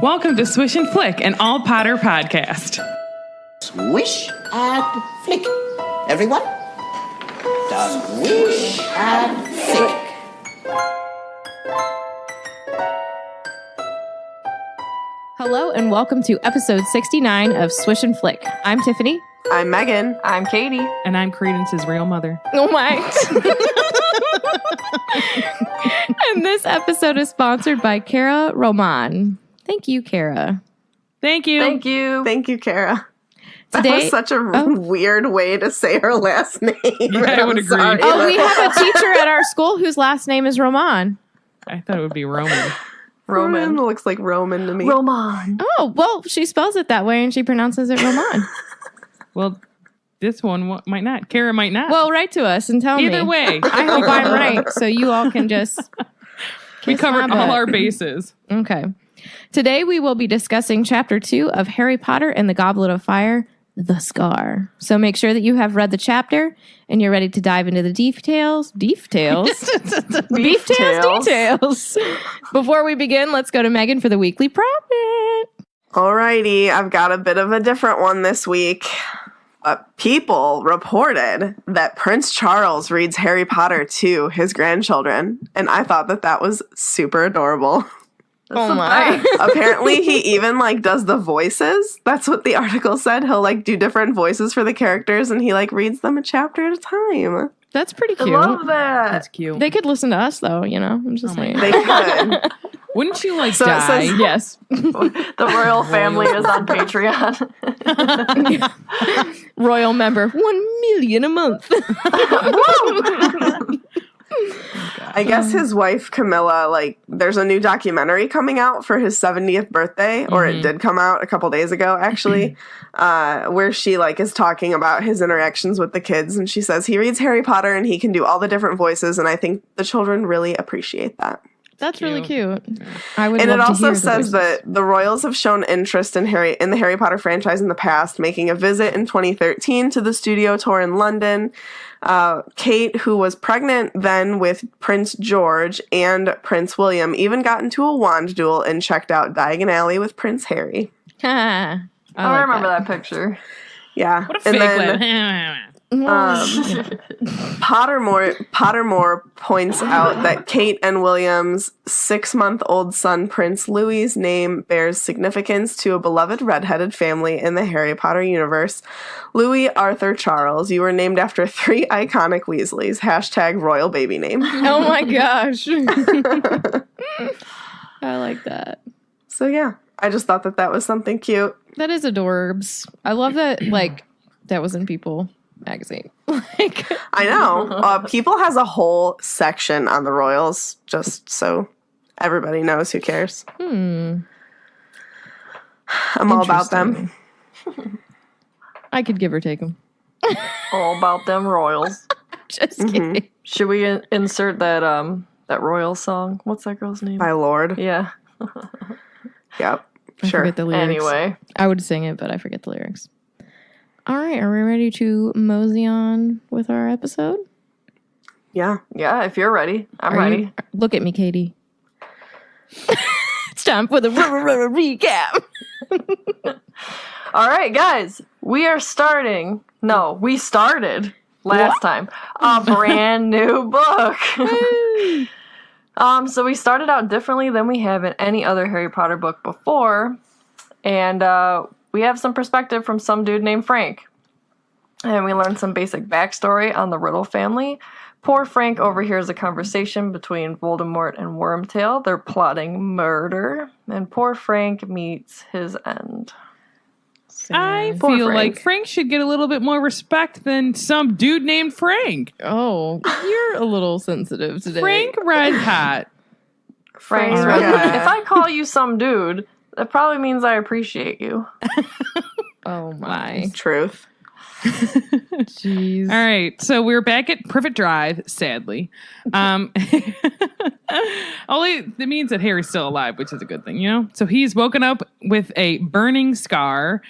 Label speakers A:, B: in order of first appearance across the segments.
A: Welcome to Swish and Flick, an all Potter podcast.
B: Swish and flick. Everyone? Swish and flick.
C: Hello and welcome to episode 69 of Swish and Flick. I'm Tiffany.
D: I'm Megan.
E: I'm Katie.
A: And I'm Credence's real mother.
C: Oh my. And this episode is sponsored by Kara Roman. Thank you, Kara.
A: Thank you.
E: Thank you.
D: Thank you, Kara. That
C: Today,
D: was such a weird way to say her last name.
A: I would agree.
C: Oh, we have a teacher at our school whose last name is Roman.
A: I thought it would be Roman.
D: Roman looks like Roman to me.
E: Roman.
C: Oh, well, she spells it that way and she pronounces it Roman.
A: Well, this one might not. Kara might not.
C: Well, write to us and tell me.
A: Either way.
C: I hope I'm right so you all can just
A: We
C: kiss
A: covered
C: my
A: all
C: butt.
A: our bases.
C: Okay. Today we will be discussing Chapter 2 of Harry Potter and the Goblet of Fire, The Scar. So make sure that you have read the chapter and you're ready to dive into the details. Details? Before we begin, let's go to Megan for the weekly profit.
D: Alrighty, I've got a bit of a different one this week. People reported that Prince Charles reads Harry Potter to his grandchildren, and I thought that was super adorable.
C: Oh my.
D: Apparently, he even does the voices. That's what the article said. He'll do different voices for the characters, and he reads them a chapter at a time.
C: That's pretty
E: I
C: cute.
E: love that.
A: That's cute.
C: They could listen to us, though, I'm just saying.
D: They could.
A: Wouldn't you
D: So it
A: die?
D: says-
C: Yes.
E: The royal family is on Patreon.
C: Royal member, 1 million a month.
D: I guess his wife, Camilla, there's a new documentary coming out for his 70th birthday, or it did come out a couple days ago, actually, where she, is talking about his interactions with the kids, and she says he reads Harry Potter and he can do all the different voices, and I think the children really appreciate that.
C: That's really cute. I would
D: And
C: love
D: it
C: to
D: also
C: hear the
D: says
C: voices.
D: that the royals have shown interest in the Harry Potter franchise in the past, making a visit in 2013 to the studio tour in London. Kate, who was pregnant then with Prince George and Prince William, even got into a wand duel and checked out Diagon Alley with Prince Harry.
C: I
E: I remember that picture.
D: Yeah.
A: What a fake laugh.
D: Pottermore points out that Kate and William's 6-month-old son, Prince Louis's name bears significance to a beloved redheaded family in the Harry Potter universe. Louis Arthur Charles, you were named after 3 iconic Weasleys. # royal baby name.
C: Oh my gosh. I like that.
D: So yeah, I just thought that was something cute.
C: That is adorbs. I love that, that was in People magazine.
D: I know. People has a whole section on the royals, just so everybody knows. Who cares? I'm all about them.
C: I could give or take them.
E: All about them royals.
C: Just kidding.
E: Should we insert that royal song? What's that girl's name?
D: My lord.
E: Yeah.
D: Yep.
C: I
D: Sure.
C: forget the lyrics.
E: Anyway.
C: I would sing it, but I forget the lyrics. All right, are we ready to mosey on with our episode?
D: Yeah.
E: Yeah, if you're ready. I'm
C: Are
E: ready.
C: you- look at me, Katie. It's time for the recap.
E: All right, guys. We started last time a brand new book. So we started out differently than we have in any other Harry Potter book before, and we have some perspective from some dude named Frank, and we learned some basic backstory on the Riddle family. Poor Frank overhears a conversation between Voldemort and Wormtail. They're plotting murder, and poor Frank meets his end.
A: I
D: Poor
A: feel
D: Frank.
A: like Frank should get a little bit more respect than some dude named Frank.
C: Oh, you're a little sensitive today.
A: Frank Redhot.
E: Frank's
D: Frank.
E: right. If I call you some dude, that probably means I appreciate you.
C: Oh my.
D: Truth.
C: Jeez.
A: All right, so we're back at Privet Drive, sadly. Only that means that Harry's still alive, which is a good thing, So he's woken up with a burning scar.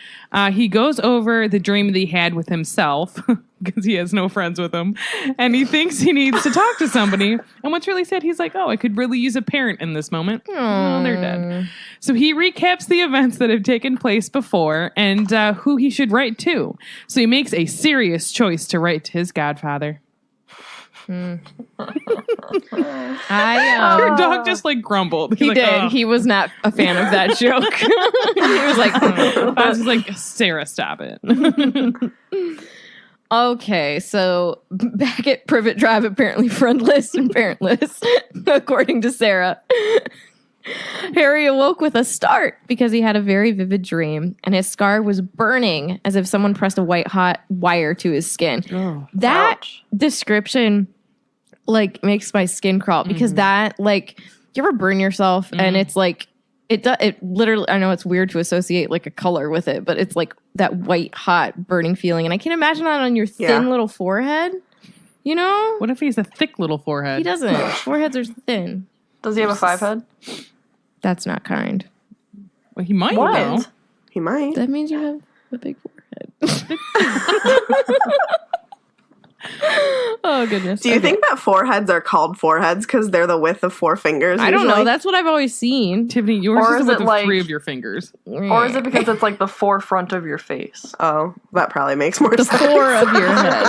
A: He goes over the dream that he had with himself because he has no friends with him, and he thinks he needs to talk to somebody. And what's really sad, he's like, "Oh, I could really use a parent in this moment." Oh, they're dead. So he recaps the events that have taken place before and who he should write to. So he makes a serious choice to write to his godfather. Your dog just like grumbled.
C: He
A: He's
C: did.
A: like, "Oh."
C: He was not a fan of that joke. He was like,
A: I was just like, Sarah, stop it.
C: okay, so back at Privet Drive, apparently friendless and parentless, according to Sarah. Harry awoke with a start because he had a very vivid dream, and his scar was burning as if someone pressed a white hot wire to his skin.
A: Oh,
C: that
E: ouch.
C: description like makes my skin crawl because that like you ever burn yourself and it's like it literally, I know it's weird to associate like a color with it, but it's like that white hot burning feeling, and I can imagine that on your thin little forehead, you know.
A: What if he has a thick little forehead?
C: He doesn't. Foreheads are thin.
E: Does he have a 5 head?
C: That's not kind.
A: Well, he might
E: What?
A: know.
D: He might.
C: That means you have a big forehead. Oh, goodness.
D: Do you think that foreheads are called foreheads because they're the width of 4 fingers?
C: I don't know.
D: usually?
C: That's what I've always seen.
A: Tiffany, yours
E: Or
A: is
E: is
A: with
E: it
A: the
E: like-
A: 3 of your fingers.
E: Or is it because it's like the forefront of your face?
D: Oh, that probably makes more
C: the
D: sense.
C: 4 of your head?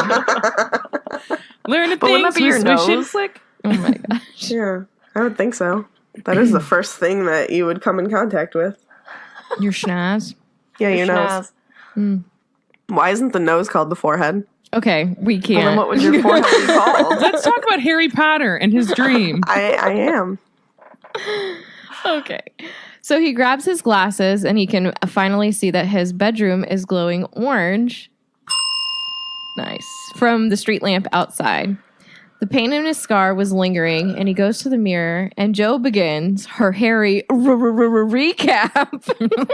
A: Learn a
E: But wouldn't
A: thing,
E: that be your
A: Swish and
E: nose?
A: flick.
C: Oh, my gosh.
D: Yeah, I would think so. That is the first thing that you would come in contact with.
C: Your schnoz.
D: Yeah, your nose.
E: Schnaz.
D: Why isn't the nose called the forehead?
C: Okay, we
E: Well, then
C: can't.
E: what would your forehead be called?
A: Let's talk about Harry Potter and his dream.
D: I am.
C: Okay. So he grabs his glasses and he can finally see that his bedroom is glowing orange. Nice. From the street lamp outside. The pain in his scar was lingering, and he goes to the mirror, and Jo begins her Harry recap.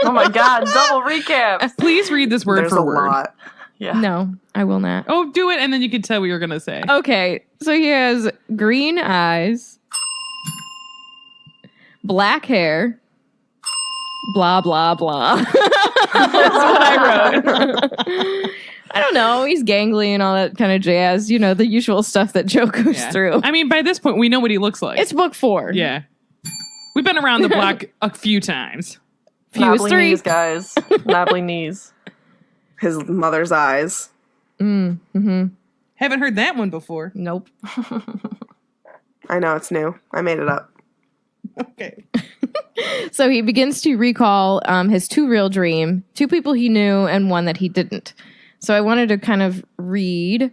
E: Oh my god, double recap.
A: Please read this word
D: There's
A: for
D: a
A: word.
D: lot.
E: Yeah.
C: No, I will not.
A: Oh, do it, and then you can tell what you're going to say.
C: Okay, so he has green eyes, black hair, blah, blah, blah. That's what I wrote. I don't know. He's gangly and all that kind of jazz. You know, the usual stuff that Jo goes
A: Yeah.
C: through.
A: I mean, by this point, we know what he looks like.
C: It's book 4.
A: Yeah. We've been around the block a few times.
C: Few is
E: Knobbly
C: 3.
E: knees, guys. Knobbly knees.
D: His mother's eyes.
A: Haven't heard that one before.
C: Nope.
D: I know, it's new. I made it up.
A: Okay.
C: So he begins to recall his 2 real dream, 2 people he knew and one that he didn't. So I wanted to kind of read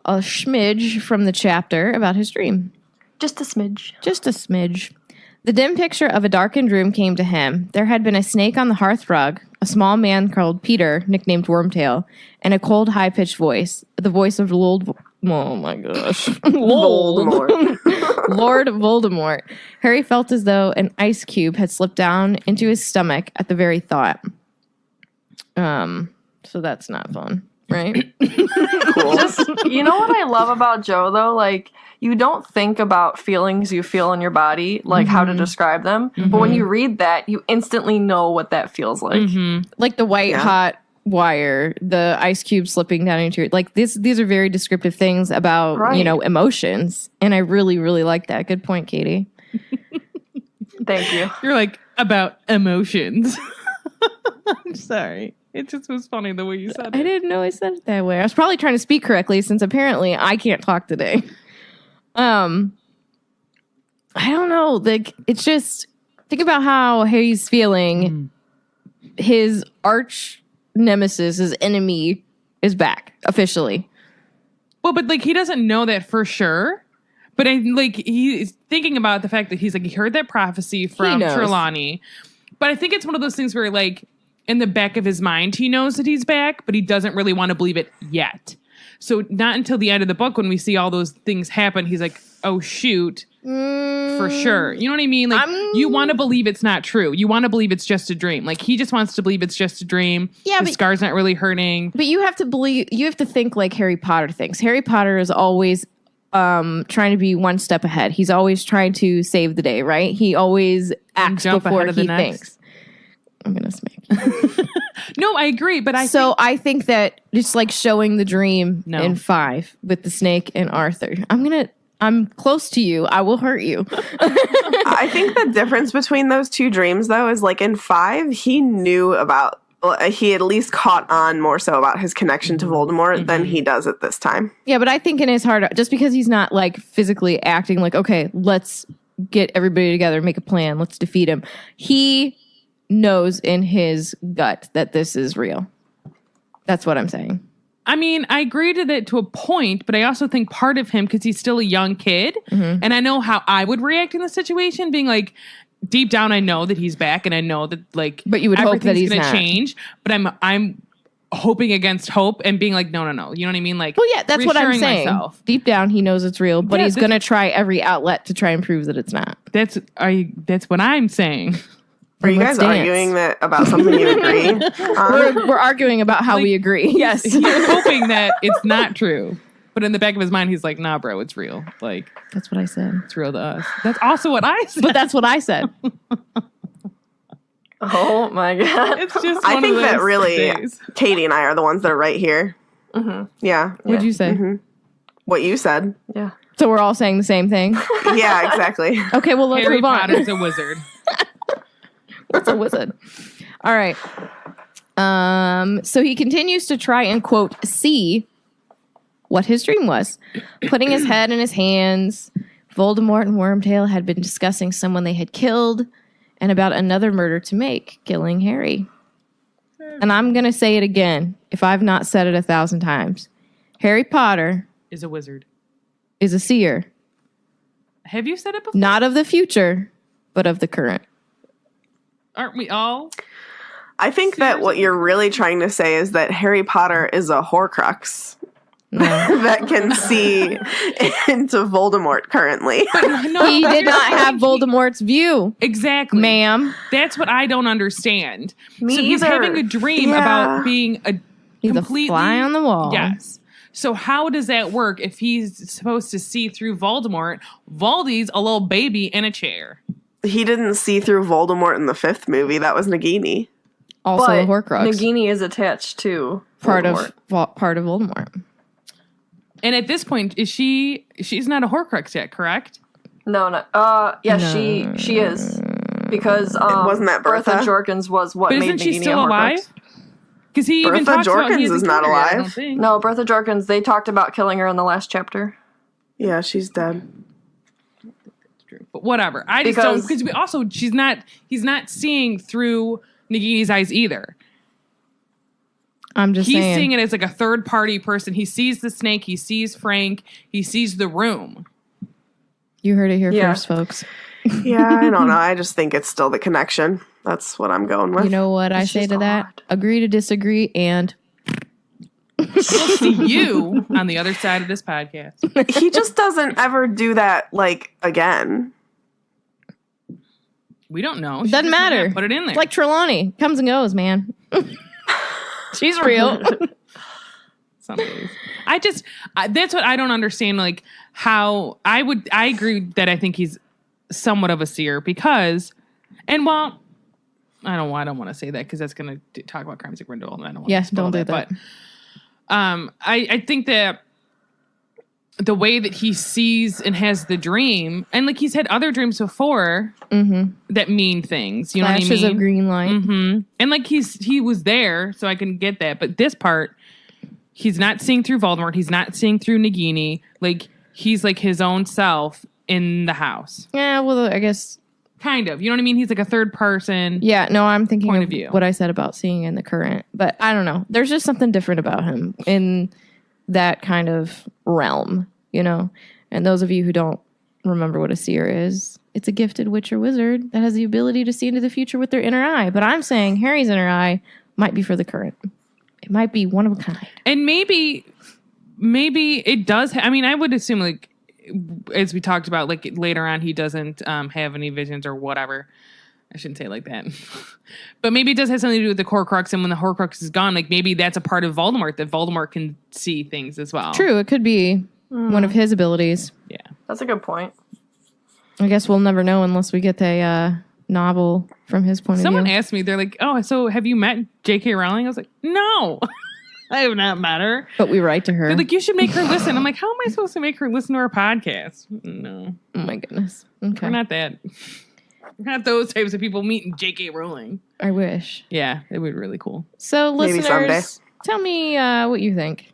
C: a smidge from the chapter about his dream.
E: Just a smidge.
C: Just a smidge. The dim picture of a darkened room came to him. There had been a snake on the hearth rug, a small man called Peter, nicknamed Wormtail, and a cold, high-pitched voice. The voice of Lord... Oh my gosh.
D: Voldemort.
C: Lord Voldemort. Harry felt as though an ice cube had slipped down into his stomach at the very thought. So that's not fun, right?
D: Cool.
E: You know what I love about Jo though? Like, you don't think about feelings you feel in your body, like how to describe them. But when you read that, you instantly know what that feels like.
C: Like the white hot wire, the ice cube slipping down into it. Like these are very descriptive things about,
E: Right.
C: you know, emotions. And I really, really like that. Good point, Katie.
E: Thank you.
A: You're like, about emotions. I'm sorry. It just was funny the way you said
C: I
A: it.
C: didn't know I said it that way. I was probably trying to speak correctly since apparently I can't talk today. I don't know. Like, it's just think about how Harry's feeling. His arch nemesis, his enemy, is back officially.
A: Well, but like he doesn't know that for sure. But he's thinking about the fact that he's like he heard that prophecy from
C: knows.
A: Trelawney. But I think it's one of those things where like in the back of his mind he knows that he's back, but he doesn't really want to believe it yet. So not until the end of the book when we see all those things happen, he's like, oh shoot. For sure. You know what I mean? Like you want to believe it's not true. You want to believe it's just a dream. Like he just wants to believe it's just a dream.
C: Yeah,
A: the
C: but-
A: scar's not really hurting.
C: But you have to believe. You have to think like Harry Potter thinks. Harry Potter is always trying to be one step ahead. He's always trying to save the day, right? He always acts
A: jump
C: before
A: ahead of the
C: he
A: next.
C: thinks. I'm gonna smack you.
A: No, I agree. But
C: I think that just like showing the dream
A: No.
C: in 5 with the snake and Arthur. I'm gonna I'm close to you. I will hurt you.
D: I think the difference between those two dreams, though, is like in 5, he knew about, he at least caught on more so about his connection to Voldemort than he does at this time.
C: Yeah, but I think in his heart, just because he's not like physically acting like, okay, let's get everybody together, make a plan, let's defeat him. He knows in his gut that this is real. That's what I'm saying.
A: I mean, I agree to that to a point, but I also think part of him, because he's still a young kid, and I know how I would react in the situation, being like, deep down, I know that he's back, and I know that like,
C: but you would hope that he's
A: going to
C: not.
A: change. But I'm hoping against hope and being like, no. You know what I mean? Like,
C: well, yeah, that's what I'm
A: reassuring
C: saying.
A: myself.
C: Deep down, he knows it's real, but
A: Yeah,
C: he's going to try every outlet to try and prove that it's not.
A: That's what I'm saying.
D: Are you guys
C: Let's dance.
D: arguing that about something you agree on?
C: We're arguing about how we agree. Yes.
A: He's hoping that it's not true. But in the back of his mind, he's like, nah, bro, it's real. Like,
C: That's what I said.
A: it's real to us. That's also what I said.
C: But that's what I said.
E: Oh my god.
A: It's just
D: I
A: one
D: think
A: of
D: that
A: those
D: really,
A: days.
D: Katie and I are the ones that are right here. Yeah.
C: What'd you say?
D: What you said.
E: Yeah.
C: So we're all saying the same thing?
D: Yeah, exactly.
C: Okay, well, let's
A: Harry
C: move on.
A: Potter's a wizard.
C: What's a wizard? All right. So he continues to try and, quote, see what his dream was. Putting his head in his hands, Voldemort and Wormtail had been discussing someone they had killed and about another murder to make, killing Harry. And I'm going to say it again, if I've not said it 1,000 times. Harry Potter
A: Is a wizard.
C: is a seer,
A: Have you said it before?
C: not of the future, but of the current.
A: Aren't we all?
D: I think that what you're really trying to say is that Harry Potter is a Horcrux
C: No.
D: that can see into Voldemort currently.
A: No,
C: He did not have Voldemort's view,
A: exactly.
C: ma'am.
A: That's what I don't understand.
E: Me
A: so he's
E: either.
A: having a dream
D: Yeah.
A: about being a
C: He's
A: completely
C: a fly on the wall.
A: Yes. So how does that work if he's supposed to see through Voldemort? Voldy's a little baby in a chair.
D: He didn't see through Voldemort in the 5th movie. That was Nagini.
C: Also
E: But
C: a Horcrux.
E: Nagini is attached to
C: part
E: Voldemort.
C: of Voldemort.
A: And at this point, she's not a Horcrux yet, correct?
E: No. Yeah,
C: No.
E: she is. Because
D: Wasn't that Bertha?
E: Jorkins was what
A: But
E: made
A: isn't she
E: Nagini
A: still
E: a Horcrux.
A: alive? Because he even
D: Bertha
A: talks about he
D: Jorkins
A: hasn't
D: is not
A: killed her yet, I
D: alive.
A: don't think.
E: No, Bertha Jorkins, they talked about killing her in the last chapter.
D: Yeah, she's dead.
A: True. But whatever. I just
E: Because-
A: don't because we also he's not seeing through Nagini's eyes either.
C: I'm just
A: He's
C: saying.
A: seeing it as like a third party person. He sees the snake, he sees Frank, he sees the room.
C: You heard it here
E: Yeah.
C: first, folks.
D: Yeah, I don't know. I just think it's still the connection. That's what I'm going with.
C: You know what I
E: It's
C: say
E: just
C: to that?
E: odd.
C: Agree to disagree and
A: We'll see you on the other side of this podcast.
D: He just doesn't ever do that, like, again.
A: We don't know. She
C: doesn't
A: just might
C: matter.
A: not Put it in there.
C: Like Trelawney. Comes and goes, man. She's real.
A: Some days. That's what I don't understand. Like how I agree that I think he's somewhat of a seer because, and well, I don't want to say that because that's going to talk about Crimes of Grindelwald. And I don't want
C: Yes,
A: to spoil
C: don't do that.
A: But I think that the way that he sees and has the dream, and like he's had other dreams before that mean things. You know
C: Flashes
A: what I mean?
C: of green light.
A: hmm And like he was there, so I can get that. But this part, he's not seeing through Voldemort. He's not seeing through Nagini. Like he's like his own self in the house,
C: Yeah, well, I guess.
A: kind of. You know what I mean? He's like a third person.
C: Yeah, no, I'm thinking
A: Point
C: of
A: of view.
C: what I said about seeing in the current. But I don't know. There's just something different about him in that kind of realm, you know? And those of you who don't remember what a seer is, it's a gifted witch or wizard that has the ability to see into the future with their inner eye. But I'm saying Harry's inner eye might be for the current. It might be one of a kind.
A: And maybe it does. I mean, I would assume like as we talked about, like later on, he doesn't have any visions or whatever. I shouldn't say it like that. But maybe it does have something to do with the Horcrux, and when the Horcrux is gone, like maybe that's a part of Voldemort, that Voldemort can see things as well.
C: True, it could be one of his abilities.
A: Yeah.
E: That's a good point.
C: I guess we'll never know unless we get a novel from his point
A: Someone
C: of view.
A: asked me, they're like, oh, so have you met J.K. Rowling? I was like, no. I have not met her.
C: But we write to her.
A: They're like, you should make her listen. I'm like, how am I supposed to make her listen to our podcast? No.
C: Oh my goodness. Okay.
A: We're not that. We're not those types of people meeting J.K. Rowling.
C: I wish.
A: Yeah, it would be really cool.
C: So
D: Maybe
C: listeners,
D: someday.
C: tell me what you think.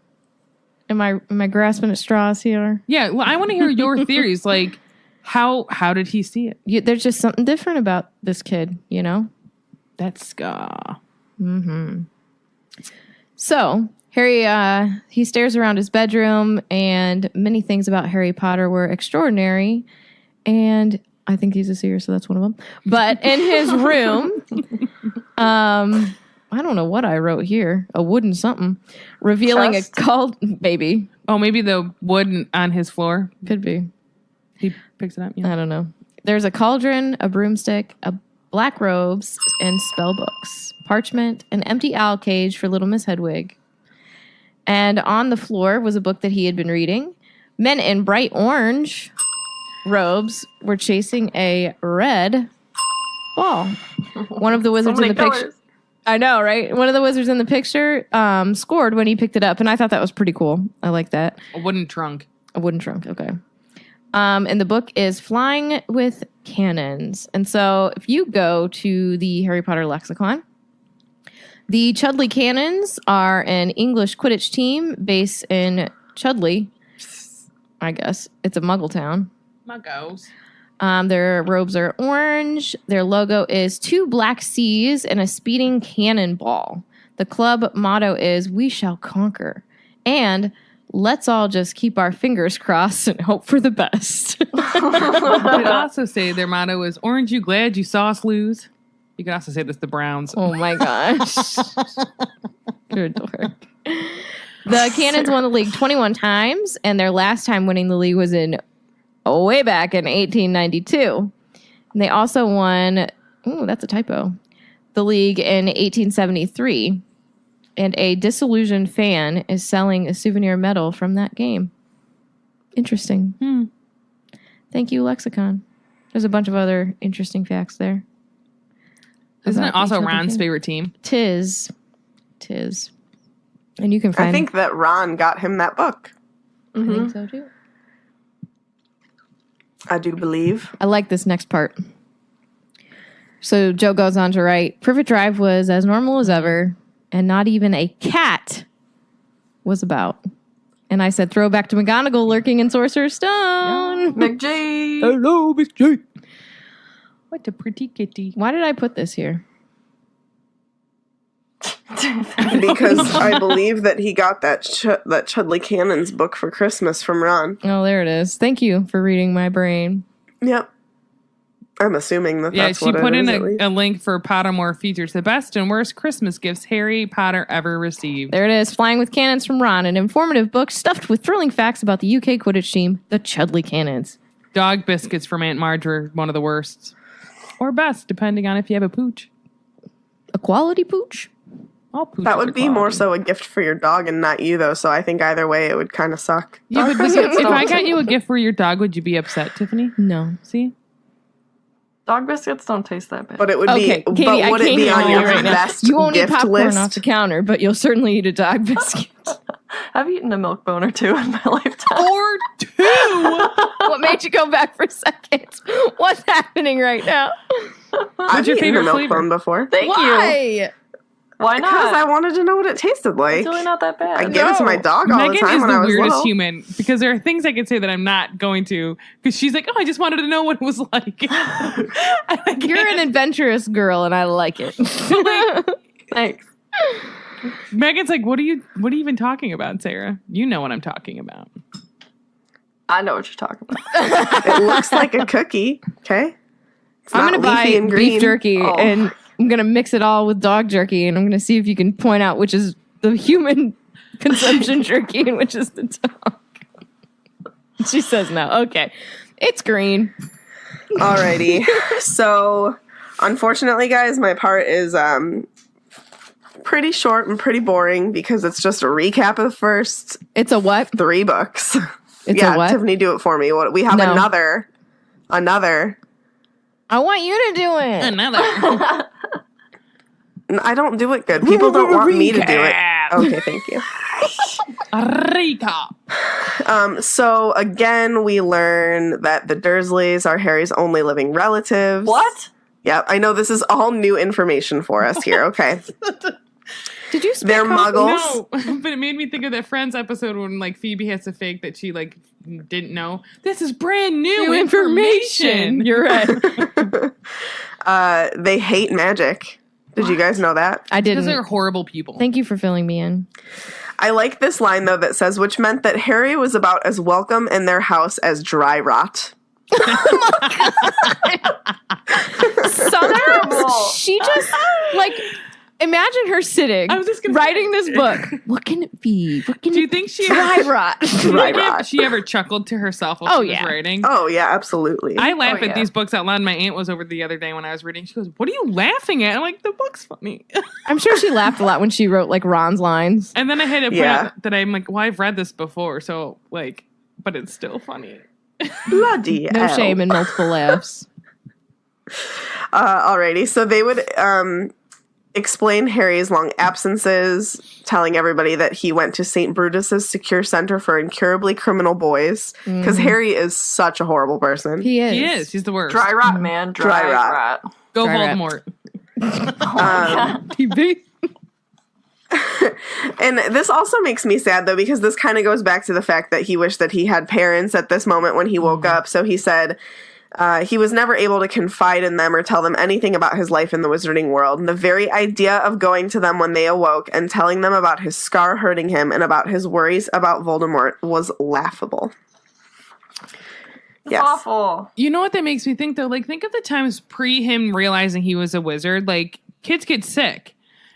C: Am I grasping at straws here?
A: Yeah, well, I want to hear your theories. Like, how did he see it?
C: There's just something different about this kid, you know?
A: That's Scar.
C: So, Harry, he stares around his bedroom, and many things about Harry Potter were extraordinary. And I think he's a seer, so that's one of them. But in his room, I don't know what I wrote here. A wooden something. Revealing
D: Chest?
C: a cult baby.
A: Oh, maybe the wood on his floor.
C: Could be.
A: He picks it up. Yeah.
C: I don't know. There's a cauldron, a broomstick, a black robes, and spell books, parchment, an empty owl cage for little Miss Hedwig. And on the floor was a book that he had been reading. Men in bright orange robes were chasing a red ball. One of the wizards in the picture. I know, right? One of the wizards in the picture scored when he picked it up, and I thought that was pretty cool. I like that.
A: A wooden trunk.
C: A wooden trunk, okay. And the book is Flying with Cannons. And so if you go to the Harry Potter lexicon, the Chudley Cannons are an English Quidditch team based in Chudley. I guess it's a Muggle town.
A: Muggles.
C: Their robes are orange. Their logo is 2 black C's and a speeding cannonball. The club motto is "We shall conquer." And let's all just keep our fingers crossed and hope for the best.
A: You could also say their motto is "Orange, you glad you saw us lose." You could also say this the Browns.
C: Oh my gosh. You're a dork. The Cannons won the league 21 times, and their last time winning the league was way back in 1892. And they also won, that's a typo, the league in 1873. And a disillusioned fan is selling a souvenir medal from that game. Interesting. Thank you, Lexicon. There's a bunch of other interesting facts there.
A: Isn't it
C: about
A: also
C: each other
A: Ron's
C: team.
A: favorite team?
C: Tis. And you can find
D: I think that Ron got him that book.
C: I think so too.
D: I do believe.
C: I like this next part. So Joe goes on to write, Privet Drive was as normal as ever, and not even a cat was about. And I said, throwback to McGonagall lurking in Sorcerer's Stone.
E: McG.
A: Hello, Miss J. What a pretty kitty.
C: Why did I put this here?
D: Because I believe that he got that Chudley Cannons book for Christmas from Ron.
C: Oh, there it is. Thank you for reading my brain.
D: Yep. I'm assuming that
A: Yeah,
D: that's
A: she
D: what
A: put
D: it
A: in
D: is, at least.
A: a link for Pottermore features the best and worst Christmas gifts Harry Potter ever received.
C: There it is. Flying with Cannons from Ron, an informative book stuffed with thrilling facts about the UK Quidditch team, the Chudley Cannons.
A: Dog biscuits from Aunt Marge were one of the worst. Or best, depending on if you have a pooch.
C: A quality pooch?
A: All pooches
D: That
A: are
D: would be more
A: quality.
D: so a gift for your dog and not you, though. So I think either way, it would kind of suck.
A: Yeah, but if I got you a gift for your dog, would you be upset, Tiffany?
C: No.
A: See?
E: Dog biscuits don't taste that bad.
D: But it would
C: Okay,
D: be.
C: Katie,
D: but
C: I
D: would it
C: can't
D: be
C: hear
D: on
C: you
D: your
C: right now.
D: best
C: You won't eat
D: gift
C: popcorn
D: list?
C: off the counter, but you'll certainly eat a dog biscuit.
E: I've eaten a milk bone or two in my lifetime.
A: Or two!
C: What made you go back for seconds? What's happening right now?
D: I've
A: your
D: eaten
A: favorite
D: a milk
A: flavor?
D: bone before.
E: Thank you.
C: Why?
E: Why
D: Because I
E: not?
D: wanted to know what it tasted like.
E: It's really not that bad.
D: I give it to my dog all
A: Megan
D: the time
A: is
D: when
A: the
D: I was
A: weirdest
D: little.
A: human because there are things I could say that I'm not going to because she's like, oh, I just wanted to know what it was like.
C: You're an adventurous girl, and I like it.
E: Thanks.
A: Megan's like, what are you even talking about, Sarah? You know what I'm talking about.
E: I know what you're talking about.
D: It looks like a cookie. Okay. It's
C: I'm
D: not
C: going to buy
D: leafy and green.
C: beef jerky,
E: Oh.
C: and I'm going to mix it all with dog jerky, and I'm going to see if you can point out which is the human consumption jerky and which is the dog. She says no. Okay. It's green.
D: Alrighty. So, unfortunately, guys, my part is pretty short and pretty boring because it's just a recap of the first
C: It's a what?
D: 3 books.
C: It's
D: yeah,
C: a what?
D: Tiffany, do it for me. What we have
C: No.
D: another.
C: I want you to do it.
A: Another.
D: I don't do it good. People don't want me to do it. Okay, thank you.
A: Recap.
D: So again, we learn that the Dursleys are Harry's only living relatives.
E: What?
D: Yep, I know this is all new information for us here. Okay.
C: Did you speak
D: They're muggles.
A: No, but it made me think of that Friends episode when like Phoebe has to fake that she like didn't know. This is brand new information.
C: You're right.
D: They hate magic. Did you guys know that?
C: I
A: Because
C: didn't.
A: they're horrible people.
C: Thank you for filling me in.
D: I like this line, though, that says, which meant that Harry was about as welcome in their house as dry rot.
C: Sometimes she just, like, imagine her sitting,
A: I was just gonna
C: writing this book. What can it be? What can
A: Do you
C: it
A: think she
C: dry rot?
D: Dry rot.
A: she ever chuckled to herself while
C: Oh,
A: she was
C: yeah.
A: writing?
D: Oh, yeah, absolutely.
A: I laugh
E: Oh,
A: at
E: yeah.
A: these books out loud. My aunt was over the other day when I was reading. She goes, "What are you laughing at?" I'm like, "The book's funny."
C: I'm sure she laughed a lot when she wrote, like, Ron's lines.
A: And then I had to point
D: Yeah.
A: out that I'm like, "Well, I've read this before, so like, but it's still funny."
D: Bloody
C: No
D: hell.
C: shame in multiple laughs.
D: Alrighty, so they would explain Harry's long absences, telling everybody that he went to St. Brutus's secure center for incurably criminal boys, because Harry is such a horrible person.
C: He is.
A: He is. He's the worst.
E: Dry rot, man. Dry,
D: Dry rot.
E: rot.
A: Go
C: Dry rat.
A: Voldemort.
C: TV.
D: And this also makes me sad, though, because this kind of goes back to the fact that he wished that he had parents at this moment when he woke up. So he said he was never able to confide in them or tell them anything about his life in the wizarding world. And the very idea of going to them when they awoke and telling them about his scar hurting him and about his worries about Voldemort was laughable. Yes.
E: Awful.
A: You know what that makes me think though? Like, think of the times pre him realizing he was a wizard. Like, kids get sick.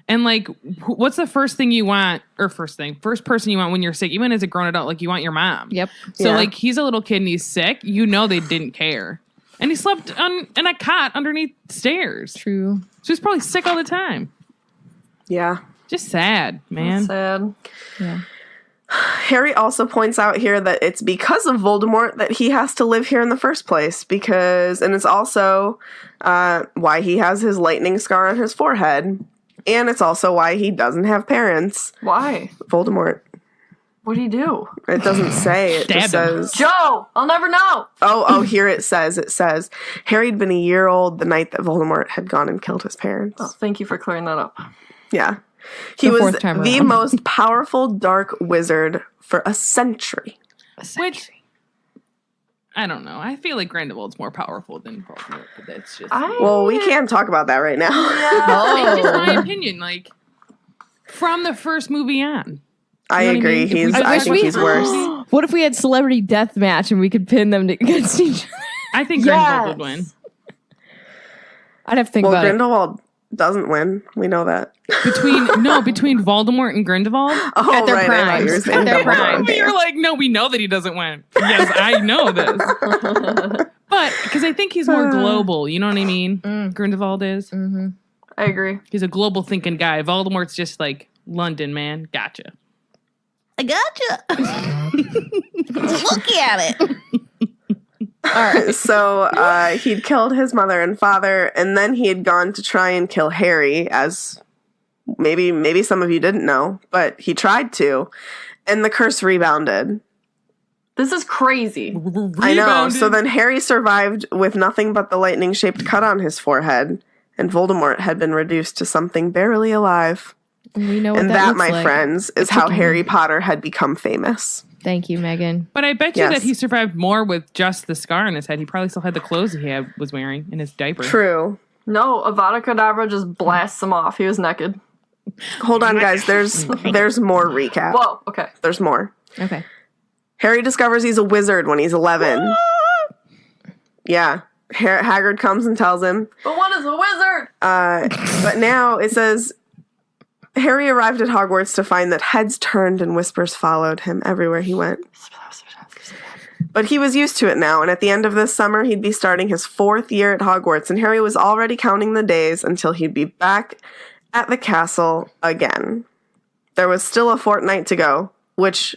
A: And like, what's the first thing you want, or first person you want when you're sick, even as a grown adult? Like, you want your mom.
C: Yep.
A: So
D: Yeah.
A: like, he's a little kid and he's sick. You know they didn't care, and he slept in a cot underneath stairs.
C: True.
A: So he's probably sick all the time.
D: Yeah.
A: Just sad, man.
E: Sad.
C: Yeah.
D: Harry also points out here that it's because of Voldemort that he has to live here in the first place, and it's also why he has his lightning scar on his forehead, and it's also why he doesn't have parents.
E: Why?
D: Voldemort.
E: What'd he do?
D: It doesn't say. It just
A: Stab him.
D: says.
E: Joe! I'll never know!
D: Oh, here it says. It says Harry had been a year old the night that Voldemort had gone and killed his parents.
E: Oh, thank you for clearing that up.
D: Yeah. He
C: The
D: was
C: fourth time
D: the
C: around.
D: most powerful dark wizard for a century.
A: Which I don't know. I feel like Grindelwald's more powerful than Voldemort, but that's just
D: Well, we can't talk about that right now.
A: it's just my opinion. Like, from the first movie on.
D: I
A: You know what I
D: agree.
A: mean? If we-
D: I
C: wish
D: think
C: we-
D: he's worse.
C: What if we had celebrity death match and we could pin them against each other?
A: I think Grindelwald would win.
C: I'd have to think
D: Well,
C: about
D: Grindelwald doesn't win. We know that.
A: Between Voldemort and Grindelwald.
D: Oh,
C: At their
D: right. I thought you were
C: primes.
D: saying
C: At their
D: Dumbledore.
C: primes.
A: But you're like, no, we know that he doesn't win. Yes, I know this. But because I think he's more global, you know what I mean? Grindelwald is.
E: I agree.
A: He's a global thinking guy. Voldemort's just like London, man. Gotcha.
C: I gotcha. Look at it.
D: So he'd killed his mother and father, and then he had gone to try and kill Harry, as maybe some of you didn't know, but he tried to, and the curse rebounded.
E: This is crazy.
D: I know.
A: Rebounded.
D: So then Harry survived with nothing but the lightning-shaped cut on his forehead, and Voldemort had been reduced to something barely alive.
C: We know what
D: And
C: that
D: that,
C: looks
D: my
C: like.
D: friends, is how Harry Potter had become famous.
C: Thank you, Megan.
A: But I bet you
D: Yes.
A: that he survived more with just the scar on his head. He probably still had the clothes he was wearing in his diaper.
D: True.
E: No, Avada Kedavra just blasts him off. He was naked.
D: Hold on, guys. There's more recap.
E: Whoa, okay.
D: There's more.
C: Okay.
D: Harry discovers he's a wizard when he's 11. Yeah. Hagrid comes and tells him.
E: But what is a wizard?
D: But now it says Harry arrived at Hogwarts to find that heads turned and whispers followed him everywhere he went. But he was used to it now, and at the end of this summer, he'd be starting his 4th year at Hogwarts, and Harry was already counting the days until he'd be back at the castle again. There was still a fortnight to go, which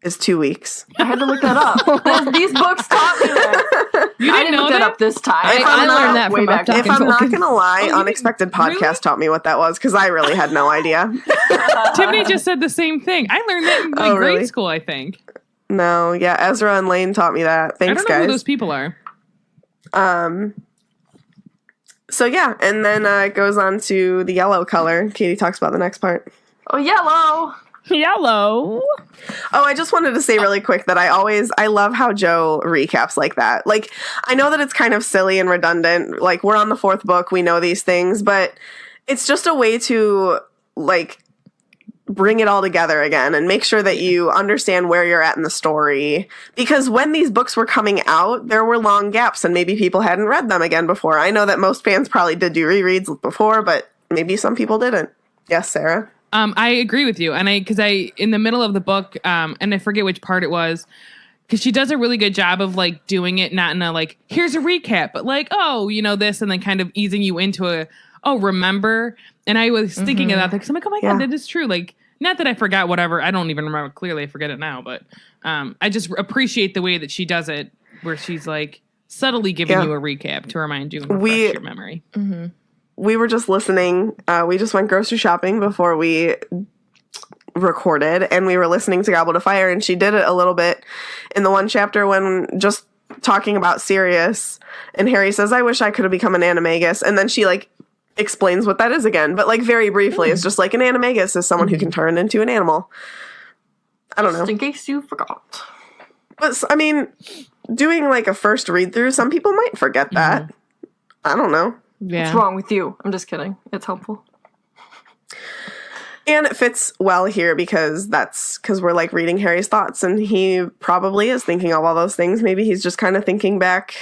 D: is 2 weeks.
E: I had to look that up. These books taught me that.
A: You
E: I
A: didn't
E: didn't
A: know
E: look that
A: that?
E: up this time.
C: I learned that
E: way
C: from
E: back
C: Uptalk
E: then.
D: If I'm not going to lie,
A: you
D: Unexpected Podcast
A: really?
D: taught me what that was because I really had no idea.
A: Tiffany just said the same thing. I learned that in like
D: really?
A: grade school, I think.
D: No, yeah, Ezra and Lane taught me that.
A: I
D: Thanks,
A: don't know who
D: guys.
A: those people are.
D: So yeah, and then it goes on to the yellow color. Katie talks about the next part.
E: Oh, yellow.
C: Yellow.
D: Oh, I just wanted to say really quick that I love how Joe recaps like that. Like, I know that it's kind of silly and redundant. Like, we're on the 4th book, we know these things, but it's just a way to, like, bring it all together again and make sure that you understand where you're at in the story. Because when these books were coming out, there were long gaps and maybe people hadn't read them again before. I know that most fans probably did do rereads before, but maybe some people didn't. Yes, Sarah?
A: I agree with you. And because in the middle of the book, and I forget which part it was, because she does a really good job of like doing it, not in a like, here's a recap, but like, oh, you know, this, and then kind of easing you into remember. And I was thinking about that because I'm like, oh my God, that is true. Like, not that I forgot whatever. I don't even remember clearly. I forget it now. But I just appreciate the way that she does it, where she's like subtly giving you a recap to remind you and refresh your memory.
D: We were just listening. We just went grocery shopping before we recorded, and we were listening to Goblet of Fire, and she did it a little bit in the one chapter when just talking about Sirius, and Harry says, I wish I could have become an animagus. And then she like explains what that is again, but like very briefly. It's just like an animagus is someone who can turn into an animal. I don't know.
E: Just in case you forgot.
D: But I mean, doing like a first read through, some people might forget that. I don't know.
C: Yeah.
E: What's wrong with you? I'm just kidding. It's helpful.
D: And it fits well here because we're like reading Harry's thoughts, and he probably is thinking of all those things. Maybe he's just kind of thinking back.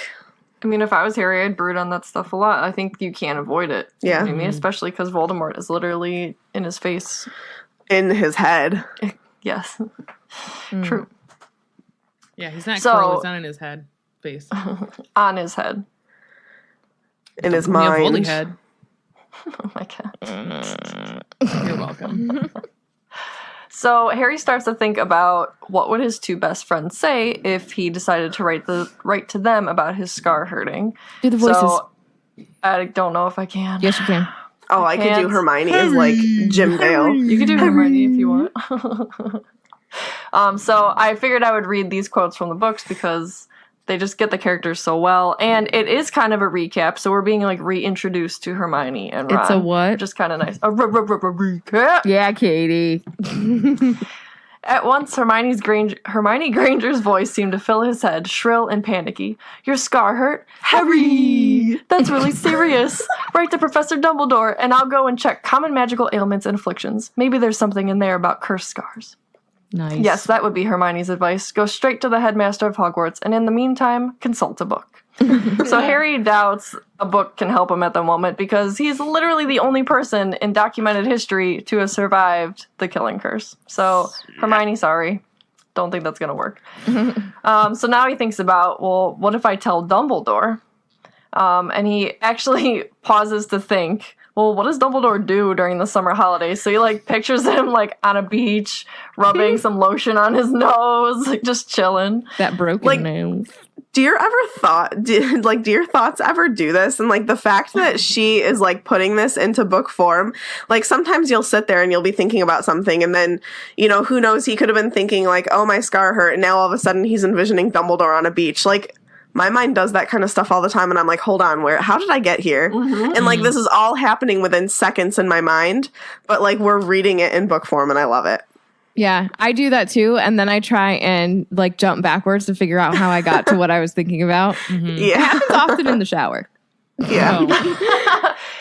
E: I mean, if I was Harry, I'd brood on that stuff a lot. I think you can't avoid it.
D: Yeah.
E: You know what I mean, especially because Voldemort is literally in his face.
D: In his head.
E: Yes. True.
A: Yeah, he's not
E: So-
A: Quirrell. It's not in his head face.
E: On his head.
D: In his
A: Yeah,
D: mind.
A: Voldy head.
E: Oh my God.
A: You're welcome.
E: So Harry starts to think about what would his 2 best friends say if he decided to write to them about his scar hurting.
C: Do the voices.
E: So I don't know if I can.
C: Yes, you can.
D: Oh, I could do
E: Can't.
D: Hermione as like Jim Dale.
E: You could do Hermione if you want. So I figured I would read these quotes from the books because they just get the characters so well. And it is kind of a recap, so we're being like reintroduced to Hermione and Ron.
C: It's a what?
E: Which is kind of nice. A recap.
C: Yeah, Katie.
E: At once, Hermione Granger's voice seemed to fill his head, shrill and panicky. Your scar hurt? Harry! That's really serious. Write to Professor Dumbledore, and I'll go and check common magical ailments and afflictions. Maybe there's something in there about cursed scars.
C: Nice.
E: Yes, that would be Hermione's advice. Go straight to the headmaster of Hogwarts, and in the meantime, consult a book. So Harry doubts a book can help him at the moment because he's literally the only person in documented history to have survived the killing curse. So Hermione, sorry. Don't think that's going to work. So now he thinks about, well, what if I tell Dumbledore? And he actually pauses to think, well, what does Dumbledore do during the summer holidays? So he like pictures him like on a beach, rubbing some lotion on his nose, like just chilling.
C: That broken
D: Like-
C: nose.
D: Do your thoughts ever do this? And like the fact that she is like putting this into book form, like sometimes you'll sit there and you'll be thinking about something, and then, you know, who knows, he could have been thinking like, oh, my scar hurt, and now all of a sudden he's envisioning Dumbledore on a beach. Like, my mind does that kind of stuff all the time, and I'm like, hold on, how did I get here? And like this is all happening within seconds in my mind, but like we're reading it in book form, and I love it.
C: Yeah, I do that too, and then I try and like jump backwards to figure out how I got to what I was thinking about.
D: Yeah.
C: Happens often in the shower.
D: Yeah.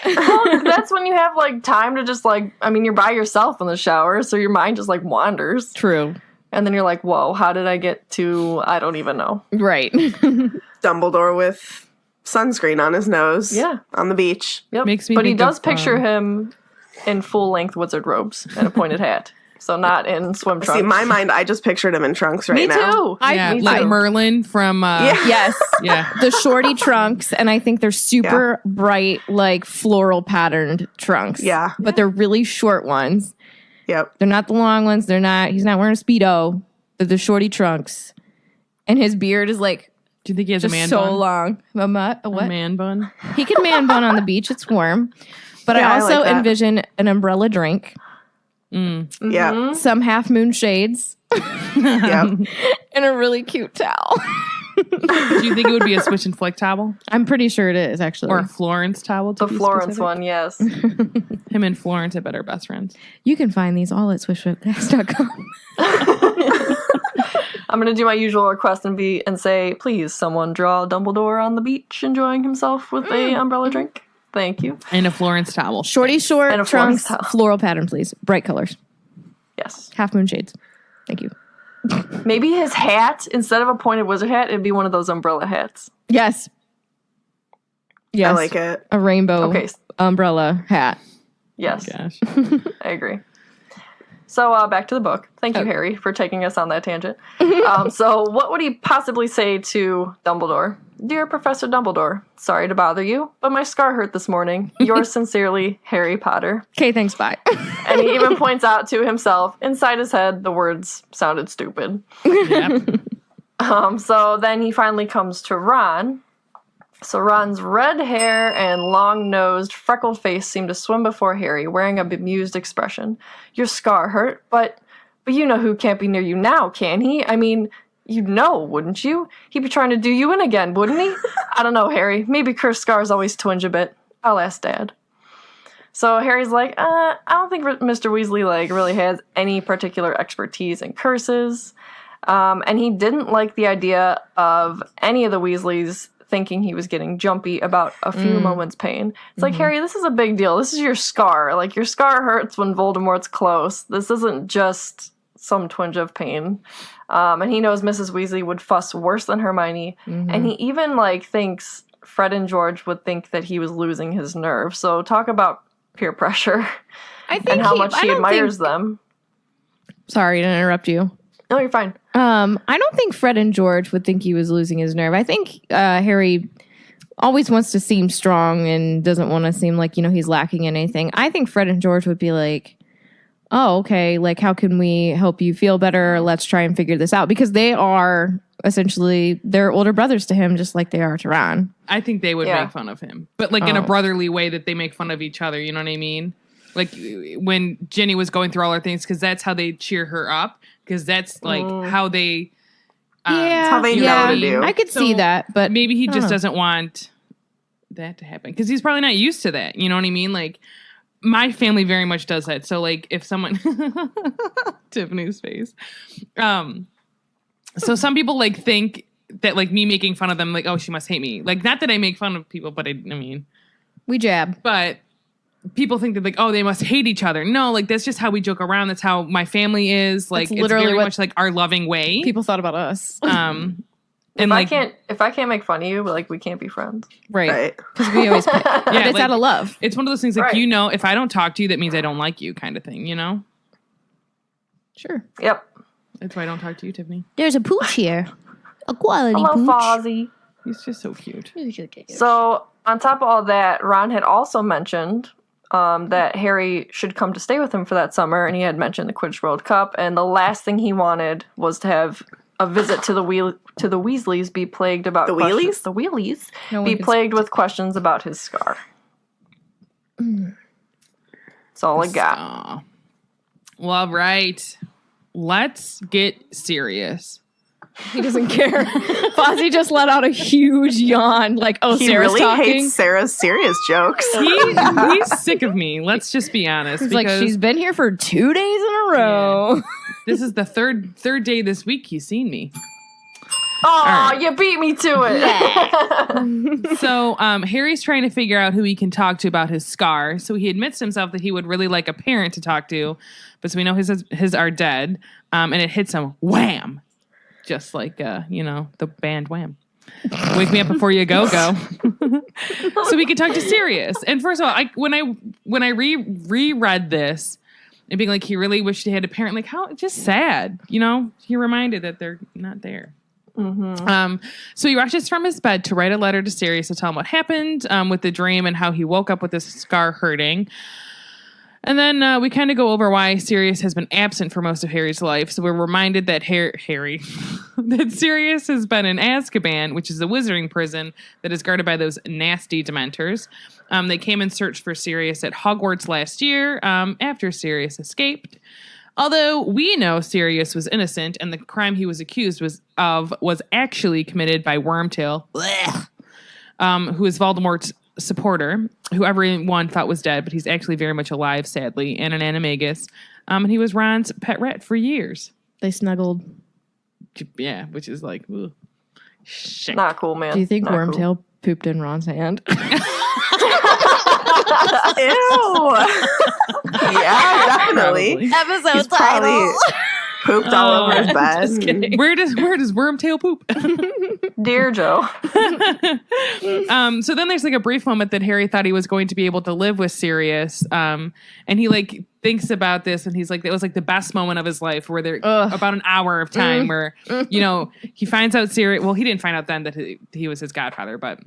E: Well, that's when you have like time to just like, I mean, you're by yourself in the shower, so your mind just like wanders.
C: True.
E: And then you're like, whoa, how did I get to, I don't even know.
C: Right.
D: Dumbledore with sunscreen on his nose.
E: Yeah.
D: On the beach.
E: Yep.
A: Makes me
E: but he
A: think
E: does
A: of,
E: picture him in full-length wizard robes and a pointed hat. So not in swim trunks.
D: See, in my mind, I just pictured him in trunks right
E: Me
D: now.
E: too.
A: Yeah,
E: Me
A: like
E: too.
A: Merlin from
C: Yes.
A: yeah.
C: The shorty trunks, and I think they're super bright, like floral patterned trunks.
D: Yeah.
C: But they're really short ones.
D: Yep.
C: They're not the long ones. He's not wearing a Speedo. They're the shorty trunks. And his beard is like
A: Do you think he has a
C: just
A: man
C: so
A: bun?
C: long. A what?
A: A man bun?
C: He can man bun on the beach. It's warm. But
D: Yeah,
C: I
D: I
C: also
D: like that.
C: envision an umbrella drink,
D: Yeah.
C: some half moon shades,
D: Yeah.
C: and a really cute towel.
A: Do you think it would be a Swish and Flick towel?
C: I'm pretty sure it is, actually.
A: Or a Florence towel? To
E: The
A: be
E: Florence
A: specific?
E: one, yes.
A: Him and Florence, I bet, are best friends.
C: You can find these all at swishwithdax.com.
E: I'm gonna do my usual request and say, please, someone draw Dumbledore on the beach enjoying himself with a umbrella drink. Thank you.
A: And a Florence towel.
C: Shorty short
E: And a
C: trunks,
E: Florence towel.
C: floral pattern, please. Bright colors.
E: Yes.
C: Half moon shades. Thank you.
E: Maybe his hat, instead of a pointed wizard hat, it'd be one of those umbrella hats.
C: Yes. Yes.
D: I like it.
C: A rainbow
E: Okay.
C: umbrella hat.
E: Yes,
A: Gosh.
E: I agree. So back to the book. Thank you, Harry, for taking us on that tangent. So what would he possibly say to Dumbledore? Dear Professor Dumbledore, sorry to bother you, but my scar hurt this morning. Yours sincerely, Harry Potter.
C: Okay, thanks, bye.
E: And he even points out to himself, inside his head, the words sounded stupid.
A: Yep.
E: So then he finally comes to Ron. So Ron's red hair and long-nosed, freckled face seemed to swim before Harry, wearing a bemused expression. Your scar hurt, but you know who can't be near you now, can he? I mean, you'd know, wouldn't you? He'd be trying to do you in again, wouldn't he? I don't know, Harry. Maybe cursed scars always twinge a bit. I'll ask Dad. So Harry's like, I don't think Mr. Weasley really has any particular expertise in curses. And he didn't like the idea of any of the Weasleys thinking he was getting jumpy about a few moments' pain. It's like, Harry, this is a big deal. This is your scar. Like, your scar hurts when Voldemort's close. This isn't just some twinge of pain. And he knows Mrs. Weasley would fuss worse than Hermione. And he even, thinks Fred and George would think that he was losing his nerve. So talk about peer pressure
C: I think
E: and how much he admires them.
C: Sorry to interrupt you.
E: No, you're fine.
C: I don't think Fred and George would think he was losing his nerve. I think Harry always wants to seem strong and doesn't want to seem like, he's lacking in anything. I think Fred and George would be like, oh, okay, how can we help you feel better? Let's try and figure this out. Because they are essentially, they're older brothers to him, just like they are to Ron.
A: I think they would
E: Yeah.
A: make fun of him. But in a brotherly way that they make fun of each other. You know what I mean? Like when Ginny was going through all her things, because that's how they cheer her up. Because that's how they...
C: Yeah,
D: how they know to do.
C: I could see that, but
A: maybe he just doesn't want that to happen. Because he's probably not used to that. You know what I mean? My family very much does that. So if someone... Tiffany's face. So some people think that me making fun of them, oh, she must hate me. Not that I make fun of people, but I mean...
C: we jab.
A: But... people think that oh, they must hate each other. No, that's just how we joke around. That's how my family is. It's
C: literally
A: very
C: what
A: much our loving way.
C: People thought about us.
A: And
E: If I can't make fun of you, we can't be friends.
C: Right.
D: Right.
C: Because we always pick. But it's out of love.
A: it's one of those things
E: Right.
A: if I don't talk to you, that means I don't like you, kind of thing.
C: Sure.
E: Yep.
A: That's why I don't talk to you, Tiffany.
C: There's a pooch here. A quality
E: Hello,
C: pooch.
E: Fozzie.
A: He's just so cute.
E: So on top of all that, Ron had also mentioned that Harry should come to stay with him for that summer, and he had mentioned the Quidditch World Cup, and the last thing he wanted was to have a visit to the Weasleys be plagued about
D: The
E: questions.
D: Wheelies?
E: The Wheelies
C: No one
E: be
C: can
E: plagued with questions about his scar. That's all I got.
A: Aw. Well, all right. Let's get serious.
C: He doesn't care. Fozzie just let out a huge yawn.
D: He
C: Sarah's
D: really
C: talking.
D: hates Sarah's serious jokes.
A: He's sick of me. Let's just be honest.
C: He's like,
A: because
C: she's been here for 2 days in a row.
A: this is the third day this week he's seen me.
E: Oh,
A: right.
E: you beat me to it.
A: So Harry's trying to figure out who he can talk to about his scar. So he admits to himself that he would really like a parent to talk to, but so we know his are dead. And it hits him, wham, just like the band Wham. Wake me up before you go. So we can talk to Sirius. And first of all, when I reread this, and being he really wished he had a parent, how just sad, You're reminded that they're not there. Mm-hmm. So he rushes from his bed to write a letter to Sirius to tell him what happened with the dream and how he woke up with his scar hurting. And then we kind of go over why Sirius has been absent for most of Harry's life. So we're reminded that that Sirius has been in Azkaban, which is a wizarding prison that is guarded by those nasty Dementors. They came and searched for Sirius at Hogwarts last year after Sirius escaped. Although we know Sirius was innocent and the crime he was accused was actually committed by Wormtail, who is Voldemort's supporter, who everyone thought was dead, but he's actually very much alive, sadly, and an animagus. And he was Ron's pet rat for years.
C: They snuggled.
A: Yeah, which is like, ugh. Shit.
E: Not cool, man.
C: Do you think
E: Not
C: Wormtail pooped in Ron's hand?
D: Ew. Yeah, definitely.
A: Probably.
C: Episode
D: He's probably pooped all over his bed.
C: Just kidding.
A: Where does Wormtail poop?
E: Dear Joe.
A: So then there's like a brief moment that Harry thought he was going to be able to live with Sirius. And he like thinks about this and he's like, it was like the best moment of his life where there about an hour of time where, you know, he finds out Sirius. Well, he didn't find out then that he was his godfather, but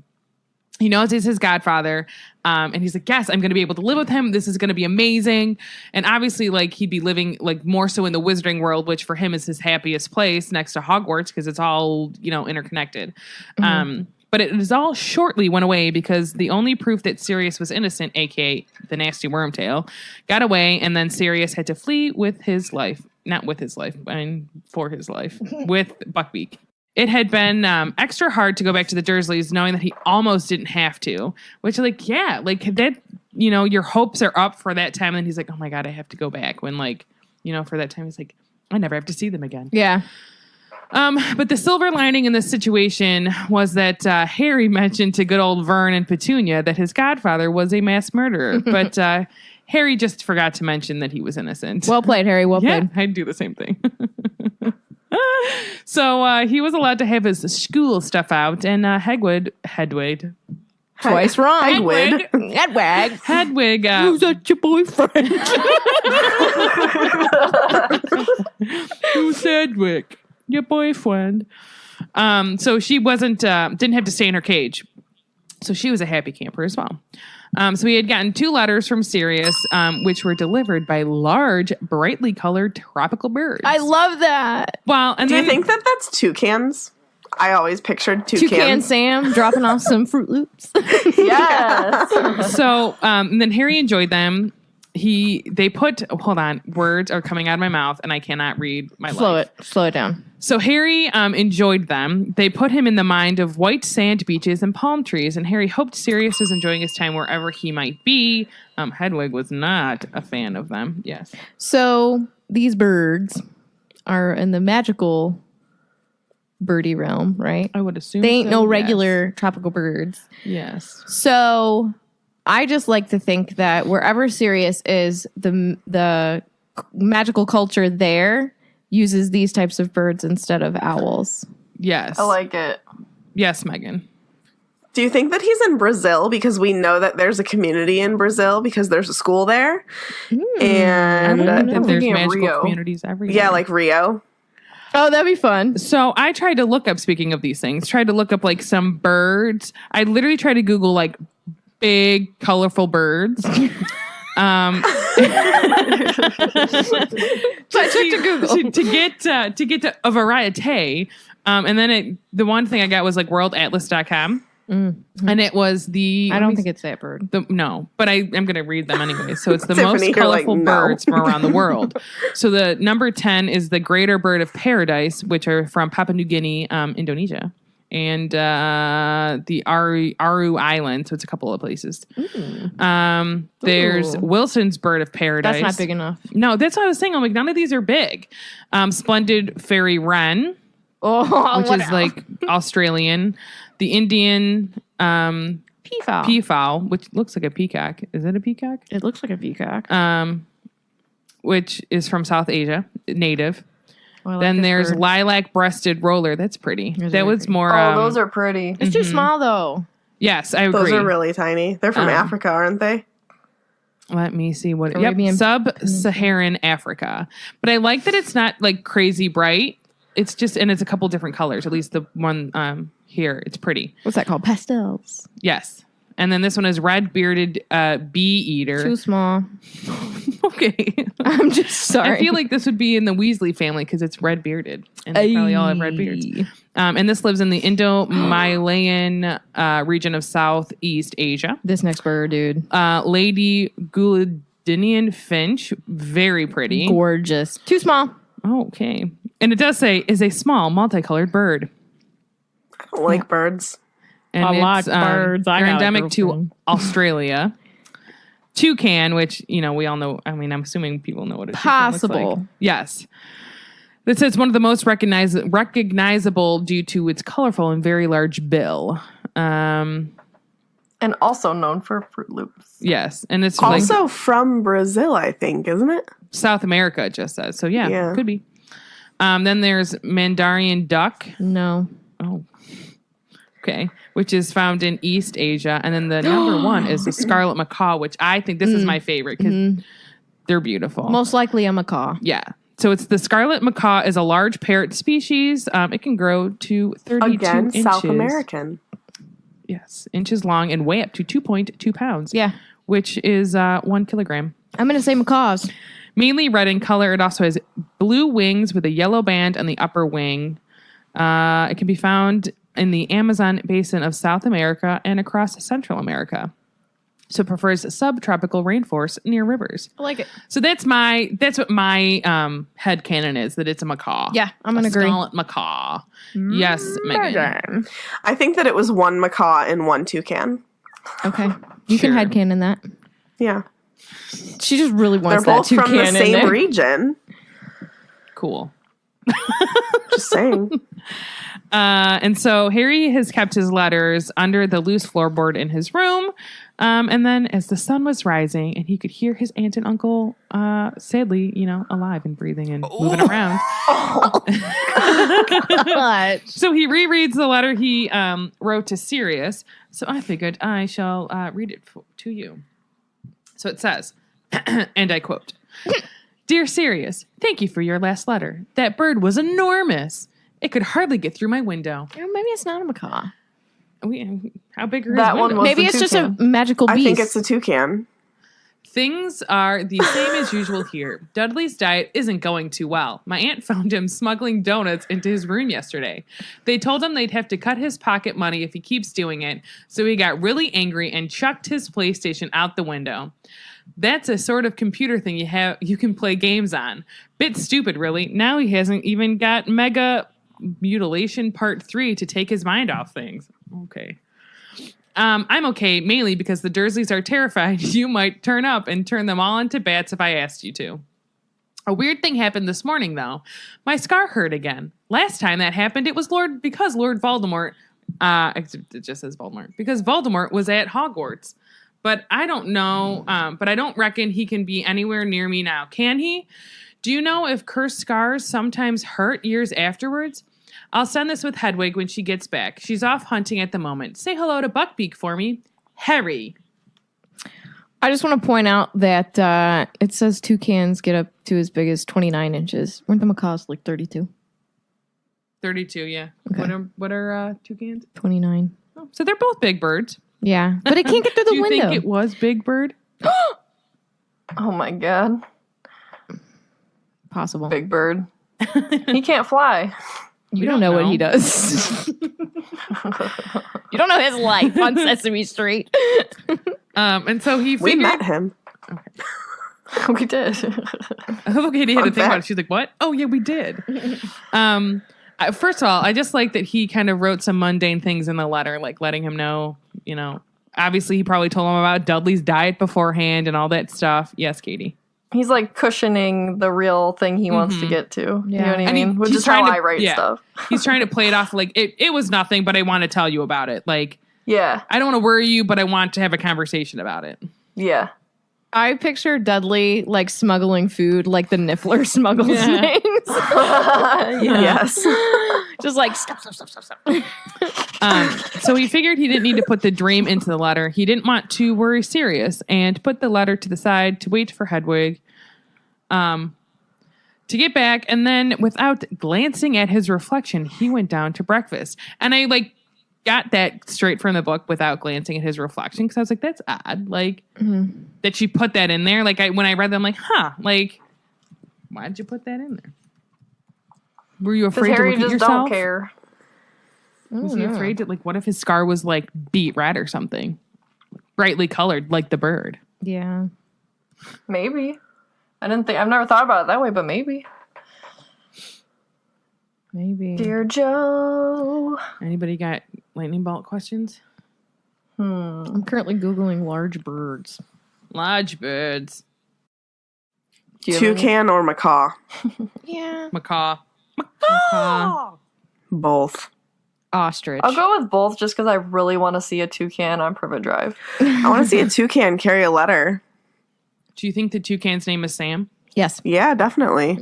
A: he knows he's his godfather. And he's like, yes, I'm going to be able to live with him. This is going to be amazing. And obviously, like, he'd be living, like, more so in the wizarding world, which for him is his happiest place next to Hogwarts because it's all, you know, interconnected. But it is all shortly went away because the only proof that Sirius was innocent, a.k.a. the nasty Wormtail, got away. And then Sirius had to flee with his life. Not with his life, I mean, for his life, with Buckbeak. It had been extra hard to go back to the Dursleys knowing that he almost didn't have to, which like, yeah, like that, you know, your hopes are up for that time. And he's like, oh my God, I have to go back when like, you know, for that time, he's like, I never have to see them again.
C: Yeah.
A: But the silver lining in this situation was that Harry mentioned to good old Vern and Petunia that his godfather was a mass murderer. But Harry just forgot to mention that he was innocent.
C: Well played, Harry. Well
A: Yeah,
C: played.
A: I'd do the same thing. So he was allowed to have his school stuff out, and Hedwig.
C: Twice wrong.
D: Hedwig.
C: Hedwig.
A: Who's
C: that your boyfriend?
A: Who's Hedwig? Your boyfriend. So she didn't have to stay in her cage. So she was a happy camper as well. So we had gotten 2 letters from Sirius, which were delivered by large, brightly colored tropical birds.
C: I love that.
A: Well, and
D: Do
A: then
D: you think that that's toucans? I always pictured
C: Toucan
D: toucans.
C: Sam dropping off some Fruit Loops.
E: Yes.
A: so. And then Harry enjoyed them. They put. Hold on, words are coming out of my mouth, and I cannot read my life.
C: Slow it down.
A: So Harry enjoyed them. They put him in the mind of white sand beaches and palm trees, and Harry hoped Sirius was enjoying his time wherever he might be. Hedwig was not a fan of them. Yes.
C: So these birds are in the magical birdie realm, right?
A: I would assume
C: They ain't
A: so,
C: no
A: yes.
C: regular tropical birds.
A: Yes.
C: So I just like to think that wherever Sirius is, the magical culture there uses these types of birds instead of owls.
A: Yes.
E: I like it.
A: Yes, Megan.
D: Do you think that he's in Brazil because we know that there's a community in Brazil because there's a school there? And
A: I think there's
E: thinking of
A: magical
E: Rio.
A: communities everywhere.
D: yeah, like Rio.
C: Oh, that'd be fun.
A: So I tried to look up, speaking of these things, tried to look up like some birds. I literally tried to Google like big, colorful birds. So I took to Google to get to a variety. And then the one thing I got was like worldatlas.com. And it was
C: I don't think it's that bird.
A: no, but I'm going to read them anyway. So it's the
D: Tiffany,
A: most
D: you're like,
A: colorful
D: no.
A: birds from around the world. So the number 10 is the greater bird of paradise, which are from Papua New Guinea, Indonesia, and the Aru Island. So it's a couple of places. There's
C: Ooh.
A: Wilson's bird of paradise.
C: That's not big enough.
A: No, that's what I was saying. I'm like, none of these are big. Splendid fairy wren,
C: Oh,
A: which
C: what
A: is
C: else?
A: like Australian. The Indian
C: peafowl.
A: peafowl, which looks like a peacock. Is it a peacock?
C: It looks like a peacock.
A: Which is from South Asia, native.
C: Oh, I like
A: Then
C: this
A: there's
C: bird.
A: lilac-breasted roller. That's pretty.
C: Those
A: That
C: are
A: was
C: pretty.
A: more.
E: Oh, those are pretty.
C: It's too small though.
A: Yes, I agree.
D: Those are really tiny. They're from Africa, aren't they?
A: Let me see what. Yep,
C: Arabian-
A: sub-Saharan Africa. But I like that it's not like crazy bright. It's just, and it's a couple different colors. At least the one here, it's pretty.
C: What's that called? Pastels.
A: Yes. And then this one is red-bearded bee eater.
C: Too small.
A: Okay.
C: I'm just sorry.
A: I feel like this would be in the Weasley family because it's red-bearded. And they probably all have red beards. And this lives in the Indo-Malayan region of Southeast Asia.
C: This next bird, dude.
A: Lady Gulidinian finch. Very pretty.
C: Gorgeous. Too small.
A: Oh, okay. And it does say, is a small, multicolored bird.
D: I don't like birds.
A: And
C: I like
A: it's,
C: birds. I
A: they're
C: got a
A: endemic to
C: girlfriend.
A: Australia. Toucan, which, we all know. I mean, I'm assuming people know what a toucan looks like.
C: Possible.
A: Yes. It says one of the most recognizable due to its colorful and very large bill.
E: And also known for Fruit Loops.
A: Yes. And it's
D: Also from Brazil, I think, isn't it?
A: South America, it just says. So, yeah. Could be. Then there's Mandarin duck.
C: No.
A: Oh. Okay. Which is found in East Asia. And then the number one is the scarlet macaw, which I think this is my favorite because they're beautiful.
C: Most likely a macaw.
A: Yeah. So it's the scarlet macaw is a large parrot species. It can grow to 32
D: Again,
A: inches.
D: South American.
A: Yes. Inches long and weigh up to 2.2 pounds.
C: Yeah.
A: Which is 1 kilogram.
C: I'm going to say macaws.
A: Mainly red in color. It also has blue wings with a yellow band on the upper wing. It can be found in the Amazon basin of South America and across Central America. So it prefers subtropical rainforests near rivers.
C: I like it.
A: So that's what my headcanon is, that it's a macaw.
C: Yeah, I'm going to agree.
A: Scarlet macaw. Yes, Megan.
D: I think that it was one macaw and one toucan.
C: Okay. You can headcanon that.
D: Yeah.
C: She just really
D: They're
C: wants that
D: both
C: toucan
D: from the
C: in
D: same
C: there.
D: region.
A: Cool.
D: Just saying.
A: And so Harry has kept his letters under the loose floorboard in his room. And then as the sun was rising and he could hear his aunt and uncle, sadly, alive and breathing and moving around. So he rereads the letter he wrote to Sirius. So I figured I shall read it to you. So it says, and I quote, "Dear Sirius, thank you for your last letter. That bird was enormous. It could hardly get through my window."
C: Maybe it's not a macaw.
A: How big are
E: That
A: his
E: one
A: windows?
E: was
C: Maybe
E: the
C: it's just a
E: toucan.
C: magical beast.
D: I think it's a toucan.
A: Things are the same as usual here. Dudley's diet isn't going too well. My aunt found him smuggling donuts into his room yesterday. They told him they'd have to cut his pocket money if he keeps doing it, so he got really angry and chucked his PlayStation out the window. That's a sort of computer thing you can play games on. Bit stupid, really. Now he hasn't even got Mega Mutilation Part 3 to take his mind off things. Okay. I'm okay, mainly because the Dursleys are terrified you might turn up and turn them all into bats if I asked you to. A weird thing happened this morning, though. My scar hurt again. Last time that happened, it was Lord Voldemort. It just says Voldemort. Because Voldemort was at Hogwarts. But I don't know. But I don't reckon he can be anywhere near me now. Can he? Do you know if cursed scars sometimes hurt years afterwards? I'll send this with Hedwig when she gets back. She's off hunting at the moment. Say hello to Buckbeak for me. Harry.
C: I just want to point out that it says toucans get up to as big as 29 inches. Weren't the macaws like 32?
A: 32, yeah.
C: Okay.
A: What are toucans?
C: 29.
A: Oh, so they're both big birds.
C: Yeah, but it can't get through the
A: Do you
C: window.
A: think it was Big Bird?
E: Oh my god.
C: Possible.
E: Big bird. He can't fly.
C: You don't know what he does. You don't know his life on Sesame Street.
A: And so he
D: We
A: figured...
D: met him.
E: We did.
A: Okay, he had to think about it.
D: fact.
A: She's like, what? Oh, yeah, we did. First of all, I just like that he kind of wrote some mundane things in the letter, like letting him know, obviously he probably told him about Dudley's diet beforehand and all that stuff. Yes, Katie.
E: He's like cushioning the real thing he wants to get to. You know what I
A: And
E: mean? Which
A: he's
E: is how
A: trying to-
E: I write
A: yeah.
E: stuff.
A: He's trying to play it off like it was nothing, but I want to tell you about it. Like,
E: Yeah.
A: I don't want to worry you, but I want to have a conversation about it.
E: Yeah.
C: I picture Dudley like smuggling food like the Niffler smuggles
A: Yeah.
C: things.
D: Yes.
C: Just like stuff.
A: So he figured he didn't need to put the dream into the letter. He didn't want to worry Sirius and put the letter to the side to wait for Hedwig to get back. And then without glancing at his reflection, he went down to breakfast. And I got that straight from the book without glancing at his reflection because I was like, that's odd. Like that she put that in there. Like when I read them, like, huh? Like, why did you put that in there? Were you afraid to
E: Harry
A: look at
E: just
A: yourself?
E: don't care.
A: Was he afraid to what if his scar was like beet red or something, brightly colored like the bird?
C: Yeah.
E: Maybe. I've never thought about it that way, but maybe.
C: Maybe.
E: Dear Joe.
A: Anybody got lightning bolt questions?
C: I'm currently Googling large birds.
A: Large birds.
E: Do you have any?
D: Toucan or macaw?
C: Yeah.
A: Macaw.
D: Both.
C: Ostrich.
E: I'll go with both just because I really want to see a toucan on Privet Drive.
D: I want to see a toucan carry a letter.
A: Do you think the toucan's name is Sam?
C: Yes.
D: Yeah, definitely.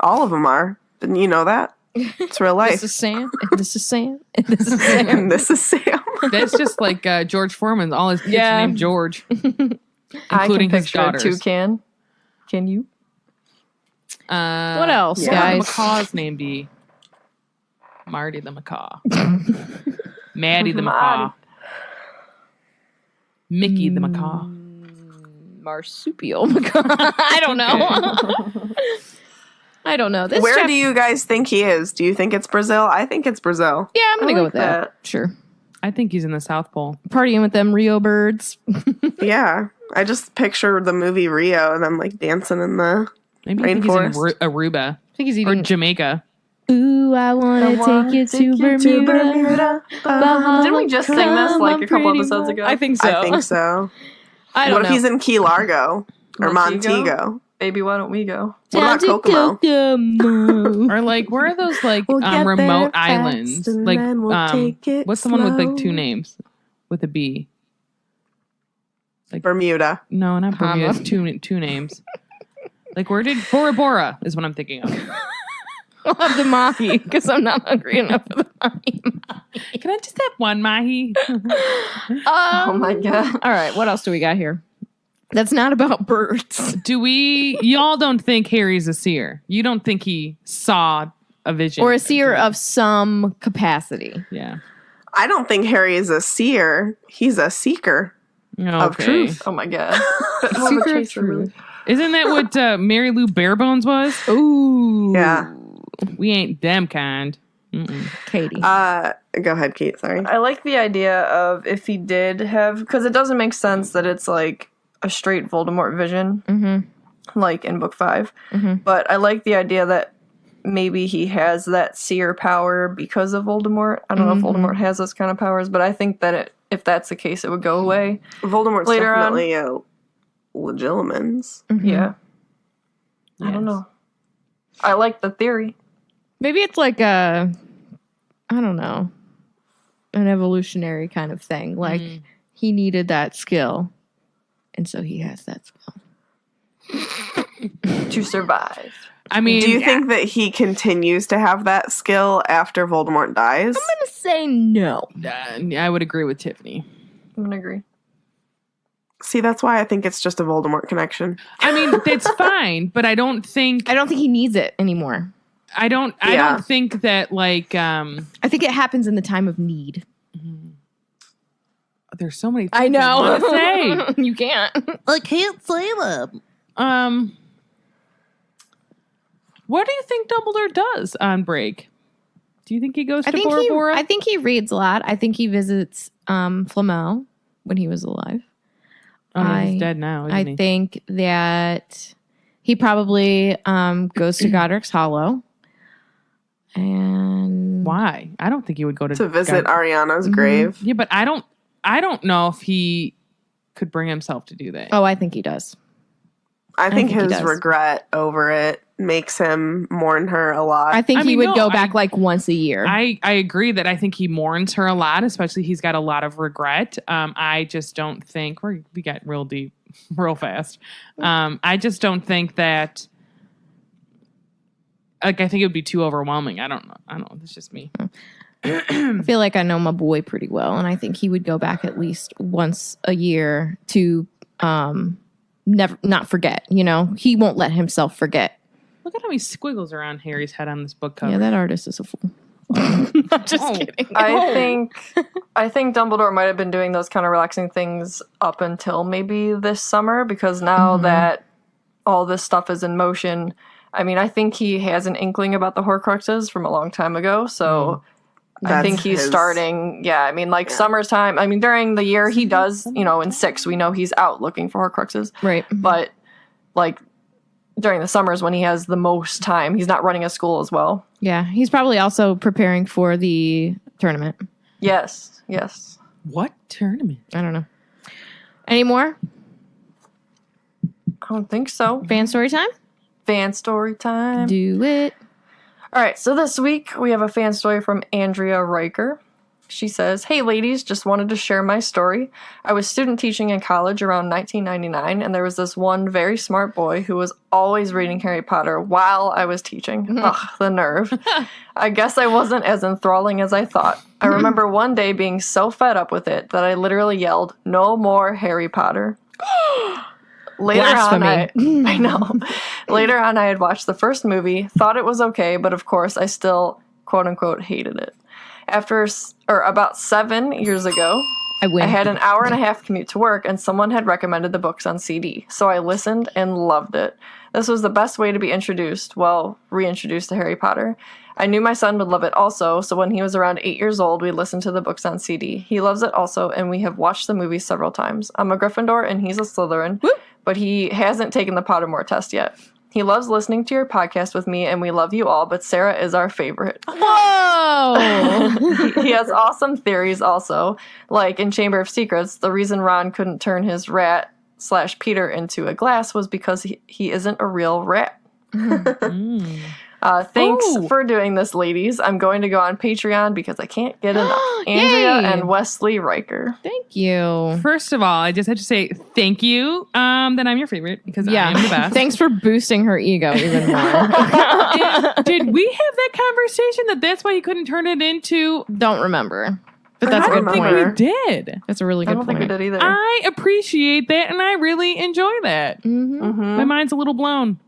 D: All of them are. Didn't you know that? It's real life.
C: This is Sam. And this is Sam. And this is Sam.
D: And this is Sam.
A: That's just like George Foreman. All his kids
C: Yeah.
A: are named George,
E: I
A: including
E: can
A: his
E: picture a
A: daughters.
E: toucan. Can you?
C: What else,
A: What would the
C: guys?
A: macaw's name be? Marty the macaw. Maddie the macaw. Mickey the macaw.
C: Marsupial. I don't know. I don't know. This
D: Where do you guys think he is? Do you think it's Brazil? I think it's Brazil.
C: Yeah, I'm going to go
E: like
C: with that.
E: that.
C: Sure.
A: I think he's in the South Pole.
C: Partying with them Rio birds.
D: Yeah. I just picture the movie Rio and them like dancing in the
A: Maybe I think he's in
D: rainforest.
A: Aruba
C: I think he's
A: or
C: eating.
A: Jamaica.
C: Ooh, I want to take you to Bermuda.
E: Didn't we just sing this like a couple episodes ago?
C: I think so.
D: I think so.
C: I
D: What
C: don't
D: if
C: know.
D: he's in Key Largo or
E: Montego?
D: Montego?
E: Baby, why don't we go?
D: What about Kokomo?
C: Kokomo.
A: Or like, where are those like
D: We'll get
A: remote
D: there fast
A: islands?
D: and
A: Like,
D: then we'll take it
A: what's the one with like
D: slow.
A: two names with a B?
D: Bermuda.
A: No, not Bermuda. It's two names. Like, where did Bora Bora is what I'm thinking of.
C: I'll have the mahi because I'm not hungry enough for the mahi.
A: Can I just have one mahi?
E: Oh my god.
C: All right, what else do we got here? That's not about birds.
A: Do we? Y'all don't think Harry's a seer? You don't think he saw a vision
C: Or a seer of some capacity.
A: Yeah.
D: I don't think Harry is a seer. He's a seeker.
A: Okay.
D: truth.
E: Oh my god. More of a chaser, really.
A: Isn't that what Mary Lou Barebones was?
C: Ooh.
D: Yeah.
A: We ain't them kind. Mm-mm.
C: Katie.
D: Go ahead, Kate. Sorry.
E: I like the idea of if he did have, because it doesn't make sense that it's like a straight Voldemort vision, like in book 5. But I like the idea that maybe he has that seer power because of Voldemort. I don't know if Voldemort has those kind of powers, but I think that if that's the case, it would go away.
D: Voldemort's
E: Later on.
D: definitely a Legilimens.
E: Yeah. I don't know. I like the theory.
C: Maybe it's like I don't know, an evolutionary kind of thing. Like he needed that skill, and so he has that skill.
E: To survive.
A: I mean,
D: Do you think that he continues to have that skill after Voldemort dies?
C: I'm gonna say no.
A: I would agree with Tiffany.
E: I'm gonna agree.
D: See, that's why I think it's just a Voldemort connection.
A: I mean, that's fine, but I don't think
C: I don't think he needs it anymore.
A: I don't think that like
C: I think it happens in the time of need.
A: there's so many things
C: I know.
A: I wanna say.
C: You can't.
B: I can't say them.
A: What do you think Dumbledore does on break? Do you think he goes to Bora Bora?
C: I think he reads a lot. I think he visits Flamel when he was alive.
A: Oh, no, he's dead now, isn't
C: I
A: he?
C: think that he probably goes to Godric's Hollow. And
A: Why? I don't think he would go
D: To visit Ariana's grave.
A: Yeah, but I don't know if he could bring himself to do that.
C: oh, I think he does.
D: I think
C: think he
D: his
C: does.
D: regret over it makes him mourn her a lot.
C: I think
A: I
C: he
A: mean,
C: would
A: no,
C: go back like once a year.
A: I agree that I think he mourns her a lot, especially he's got a lot of regret. I just don't think we got real deep real fast. I just don't think that like I think it would be too overwhelming. I don't know. It's just me.
C: I feel like I know my boy pretty well, and I think he would go back at least once a year to never not forget. You know, he won't let himself forget.
A: Look at how many squiggles are on Harry's head on this book cover.
C: Yeah, that artist is a fool. I'm just
A: Oh.
C: kidding.
E: I think Dumbledore might have been doing those kind of relaxing things up until maybe this summer, because now that all this stuff is in motion, I mean, I think he has an inkling about the Horcruxes from a long time ago, so I think he's starting. Yeah, I mean, like summertime. I mean, during the year he does, in 6, we know he's out looking for Horcruxes,
C: Right.
E: but like during the summers when he has the most time, he's not running a school as well.
C: Yeah, he's probably also preparing for the tournament.
E: Yes.
A: What tournament?
C: I don't know. Any more
E: I don't think so.
C: fan story time?
E: Fan story time.
C: Do it.
E: All right, so this week we have a fan story from Andrea Riker. She says, "Hey ladies, just wanted to share my story. I was student teaching in college around 1999, and there was this one very smart boy who was always reading Harry Potter while I was teaching. Ugh, the nerve. I guess I wasn't as enthralling as I thought. I remember one day being so fed up with it that I literally yelled, 'No more Harry Potter.' Later on, I know. Later on, I had watched the first movie, thought it was okay, but of course, I still, quote unquote, hated it. About 7 years ago, I had an hour and a half commute to work, and someone had recommended the books on CD. So I listened and loved it. This was the best way to be reintroduced to Harry Potter. I knew my son would love it also, so when he was around 8 years old, we listened to the books on CD. He loves it also, and we have watched the movie several times. I'm a Gryffindor, and he's a Slytherin, but he hasn't taken the Pottermore test yet. He loves listening to your podcast with me, and we love you all, but Sarah is our favorite."
C: Whoa!
E: He has awesome theories also. Like in Chamber of Secrets, the reason Ron couldn't turn his rat/Peter into a glass was because he isn't a real rat. Thanks for doing this, ladies. I'm going to go on Patreon because I can't get enough. Andrea and Wesley Riker.
C: Thank you.
A: First of all, I just had to say thank you. That I'm your favorite because I am the best.
C: Thanks for boosting her ego even more.
A: Did we have that conversation that's why you couldn't turn it into?
C: Don't remember. But that's a
A: I
C: good
A: don't think
C: point.
A: we did.
C: That's a really
E: I
C: good
E: don't
C: point.
E: think we did either.
A: I appreciate that, and I really enjoy that. My mind's a little blown.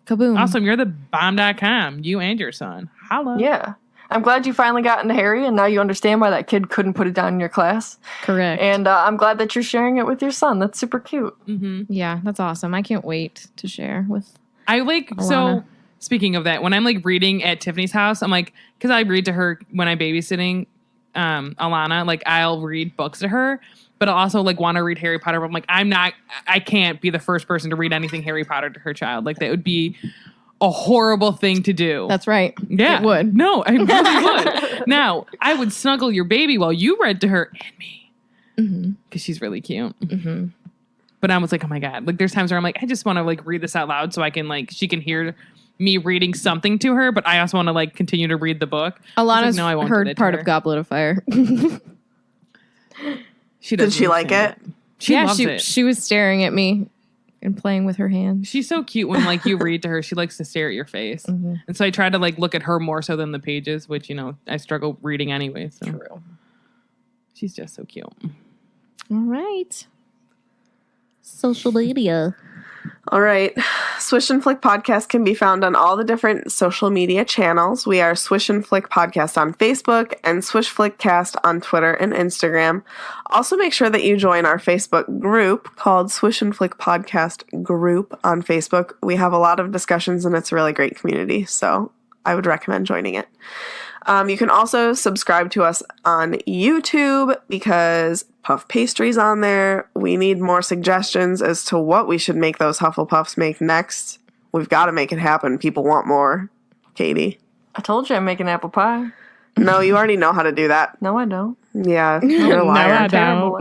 C: Kaboom.
A: Awesome, you're the bomb.com. You and your son. Holla.
E: Yeah. I'm glad you finally got into Harry, and now you understand why that kid couldn't put it down in your class.
C: Correct.
E: And I'm glad that you're sharing it with your son. That's super cute.
C: Yeah, that's awesome. I can't wait to share with
A: I like
C: Alana.
A: so. Speaking of that, when I'm like reading at Tiffany's house, I'm like, because I read to her when I'm babysitting Alana. Like I'll read books to her, but I also like want to read Harry Potter. But I'm like, I can't be the first person to read anything Harry Potter to her child. Like that would be a horrible thing to do.
C: That's right.
A: Yeah,
C: It would.
A: No, I really would. Now I would snuggle your baby while you read to her and me because she's really cute. But I was like, oh my god! Like there's times where I'm like, I just want to like read this out loud so I can like she can hear me reading something to her, but I also want to like continue to read the book.
C: Alana's
A: I won't do
C: heard
A: that to
C: part
A: her.
C: of Goblet of Fire.
D: Did she like it?
A: She
C: yeah,
A: loves it.
C: she was staring at me and playing with her hands.
A: She's so cute when like you read to her. She likes to stare at your face, and so I try to like look at her more so than the pages, which I struggle reading anyway. So.
C: True.
A: She's just so cute.
C: All right.
B: Social media.
D: All right. Swish and Flick Podcast can be found on all the different social media channels. We are Swish and Flick Podcast on Facebook and Swish Flick Cast on Twitter and Instagram. Also, make sure that you join our Facebook group called Swish and Flick Podcast Group on Facebook. We have a lot of discussions and it's a really great community, so I would recommend joining it. You can also subscribe to us on YouTube because Puff Pastry's on there. We need more suggestions as to what we should make those Hufflepuffs make next. We've got to make it happen. People want more. Katie.
E: I told you I'm making apple pie.
D: No, you already know how to do that.
E: No, I don't.
D: Yeah, you're a liar.
E: Terrible.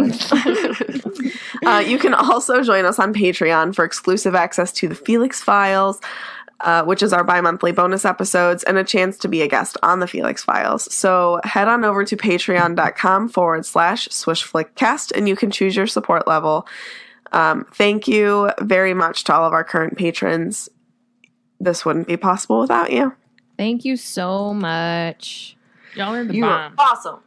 D: You can also join us on Patreon for exclusive access to the Felix Files, which is our bi-monthly bonus episodes, and a chance to be a guest on the Felix Files. So head on over to patreon.com/swishflickcast, and you can choose your support level. Thank you very much to all of our current patrons. This wouldn't be possible without you.
C: Thank you so much.
A: Y'all are the
E: You are
A: bomb.
E: awesome.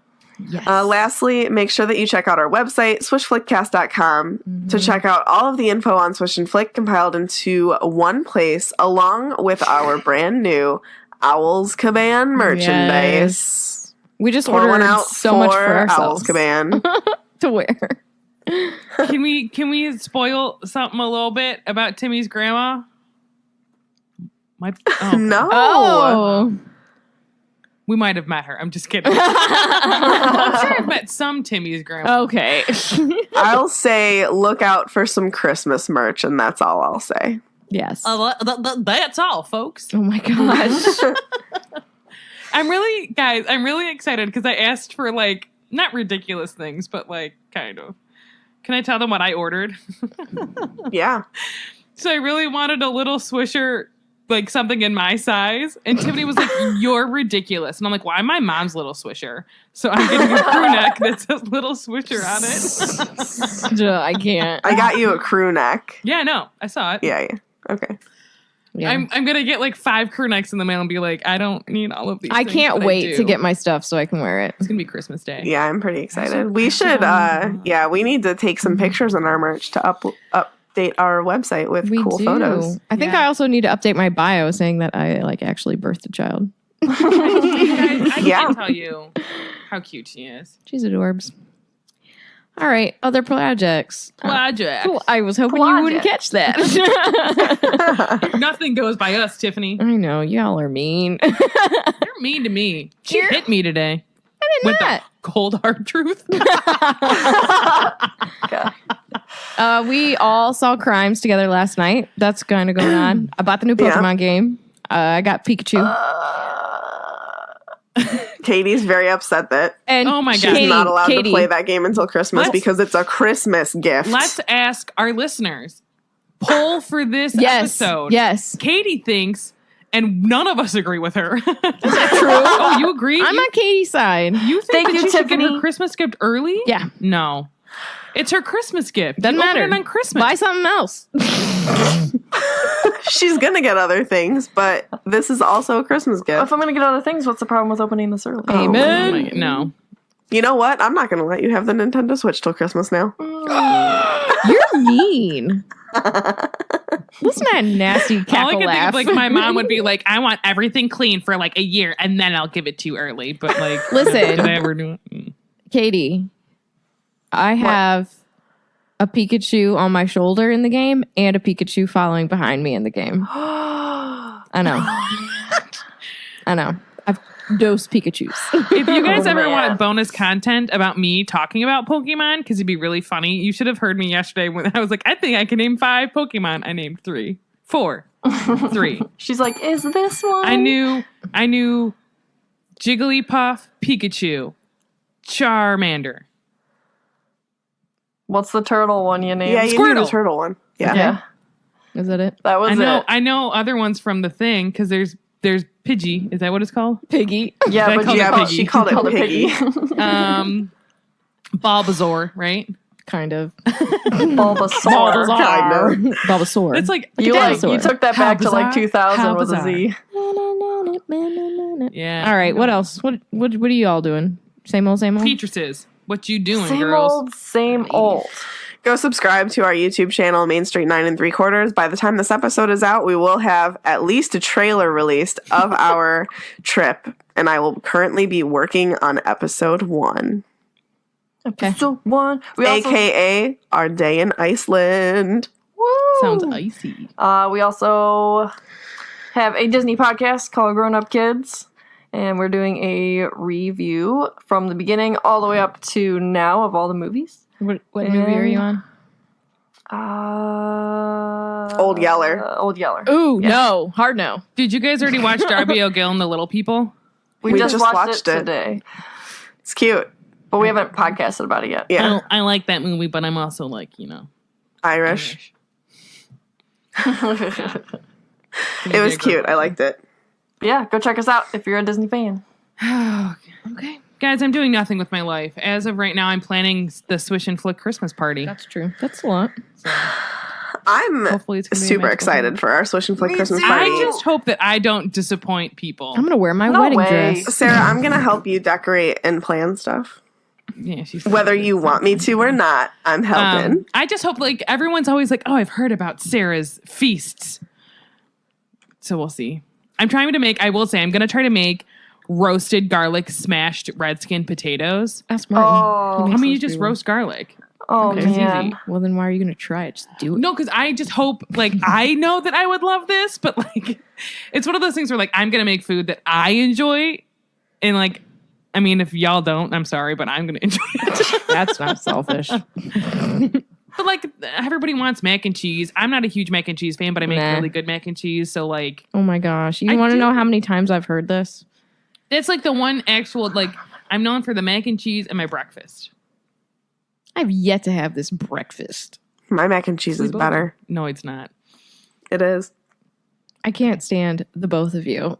C: Yes.
D: Lastly, make sure that you check out our website, swishflickcast.com, to check out all of the info on Swish and Flick compiled into one place, along with our brand new Owls Caban merchandise.
C: We just
D: Pour one
C: ordered
D: out
C: so much for
D: Owls
C: ourselves
D: Caban.
C: to wear.
A: Can we spoil something a little bit about Timmy's grandma?
D: No.
C: Oh.
A: We might have met her. I'm just kidding. I'm sure I've met some Timmy's grandma.
C: Okay.
D: I'll say look out for some Christmas merch, and that's all I'll say.
C: Yes.
A: That's all, folks.
C: Oh my gosh.
A: I'm really excited because I asked for like not ridiculous things, but like kind of. Can I tell them what I ordered?
D: Yeah.
A: So I really wanted a little Swisher, like something in my size. And Tiffany was like, "You're ridiculous." And I'm like, "Why? My mom's little Swisher." So I'm getting a crew neck that says little Swisher on it.
C: I can't.
D: I got you a crew neck.
A: Yeah, no, I saw it.
D: Yeah. Okay.
C: Yeah.
A: I'm gonna get like 5 crew necks in the mail and be like, I don't need all of these.
C: I
A: things,
C: can't
A: but
C: wait
A: do.
C: to get my stuff so I can wear it.
A: It's gonna be Christmas Day.
D: Yeah, I'm pretty excited. We should, we need to take some pictures on our merch to update our website with cool photos.
C: I think I also need to update my bio saying that I like actually birthed a child.
A: I
D: Yeah.
A: can't tell you how cute she is.
C: She's adorbs. All right, other projects.
A: Project.
C: Cool. I was hoping you wouldn't catch that.
A: Nothing goes by us, Tiffany.
C: I know, y'all are mean.
A: You're mean to me. She hit me today.
C: I did
A: With
C: not.
A: the cold hard truth.
C: We all saw Crimes together last night. That's kind of going on. I bought the new Pokemon game. I got Pikachu.
D: Katie's very upset that
C: And
A: Oh my God.
D: she's not allowed
C: Katie,
D: to play that game until Christmas
A: Let's-
D: because it's a Christmas gift.
A: Let's ask our listeners. Poll for this
C: Yes.
A: episode.
C: Yes.
A: Katie thinks, and none of us agree with her. Is that true? Oh, you agree?
C: I'm on Katie's side.
A: You think
E: Thank
A: that
E: you,
A: she should get her
E: Tiffany.
A: Christmas gift early?
C: Yeah.
A: No. It's her Christmas gift.
C: Doesn't
A: You open
C: matter.
A: it on Christmas.
C: Buy something else.
D: She's gonna get other things, but this is also a Christmas gift.
E: If I'm gonna get other things, what's the problem with opening this early?
C: Amen.
A: Oh my- no.
D: You know what? I'm not gonna let you have the Nintendo Switch till Christmas now.
C: You're mean. Listen to that nasty
A: All I
C: cackle
A: can think
C: laugh.
A: of, like, my mom would be like, I want everything clean for like a year and then I'll give it to you early. But like,
C: Listen.
A: did I ever do it?
C: Katie, I have a Pikachu on my shoulder in the game and a Pikachu following behind me in the game. I know. I know. I've dosed Pikachus.
A: If you guys ever
E: man.
A: wanted bonus content about me talking about Pokemon, because it'd be really funny, you should have heard me yesterday when I was like, I think I can name 5 Pokemon. I named 3. 4. 3.
E: She's like, is this one?
A: I knew Jigglypuff, Pikachu, Charmander.
E: What's the turtle one you named?
D: Yeah, you need
A: Squirtle.
D: the turtle one. Yeah.
E: Yeah,
C: Is that it?
E: that was it.
A: I know other ones from the thing because there's Pidgey. Is that what it's called?
C: Piggy.
E: Yeah,
A: I
E: but
A: called
E: you
A: it
D: Yeah, but
A: Piggy.
D: she called it Piggy.
A: Bulbasaur, right?
C: Kind of.
E: Bulbasaur.
D: Kind of.
C: Bulbasaur.
A: It's like
E: You
C: Dinosaur.
E: took that
A: How
E: back to like
A: bizarre.
E: 2000
A: How
E: with a
A: bizarre.
E: Z.
A: yeah.
C: All right, what else? What are you all doing? Same old, same old?
A: Peatrices, what you doing,
E: Same
A: girls?
E: old, same old.
D: Go subscribe to our YouTube channel, Main Street 9 3/4. By the time this episode is out, we will have at least a trailer released of our trip, and I will currently be working on episode 1,
E: Episode 1. We also,
D: aka our day in Iceland.
A: Sounds icy.
E: we also have a Disney podcast called Grown Up Kids, and we're doing a review from the beginning all the way up to now of all the movies.
C: What movie are you on?
D: Old Yeller.
E: Old Yeller.
C: Ooh,
E: Yeah.
C: no. Hard no.
A: Did you guys already watch Darby O'Gill and the Little People?
E: We just watched it today,
D: It's cute.
E: but we haven't podcasted about it yet.
D: Yeah.
A: I like that movie, but I'm also like,
D: Irish. It was cute. I liked it.
E: Yeah, go check us out if you're a Disney fan.
A: Okay. Guys, I'm doing nothing with my life. As of right now, I'm planning the Swish and Flick Christmas party.
C: That's true. That's a lot.
D: I'm
A: Hopefully it's gonna be a
D: super
A: magical
D: excited for our Swish and Flick Christmas
E: too.
D: party.
A: I just hope that I don't disappoint people.
C: I'm going to wear my
E: No
C: wedding
E: way.
C: dress.
D: Sarah, I'm going to help you decorate and plan stuff.
A: Yeah, she's
D: Whether you want me to or not, I'm helping.
A: I just hope like everyone's always like, oh, I've heard about Sarah's feasts. So we'll see. I'm trying to make, I will say, I'm going to try to make roasted garlic smashed red skin potatoes.
C: Ask Martin.
E: Oh.
A: I mean, you just roast garlic.
E: Oh,
C: Okay.
E: man.
A: Easy.
C: Well, then why are you going to try it? Just do it.
A: No, because I just hope, like, I know that I would love this, but, like, it's one of those things where, like, I'm going to make food that I enjoy. And, like, I mean, if y'all don't, I'm sorry, but I'm going to enjoy it.
C: That's not selfish.
A: But, like, everybody wants mac and cheese. I'm not a huge mac and cheese fan, but I make
C: Nah.
A: really good mac and cheese. So, like,
C: Oh my gosh. You
A: I
C: want to
A: do-
C: know how many times I've heard this?
A: it's like the one actual, like, I'm known for the mac and cheese and my breakfast.
C: I've yet to have this breakfast.
D: My mac and cheese is better.
A: No, it's not.
D: It is.
C: I can't stand the both of you.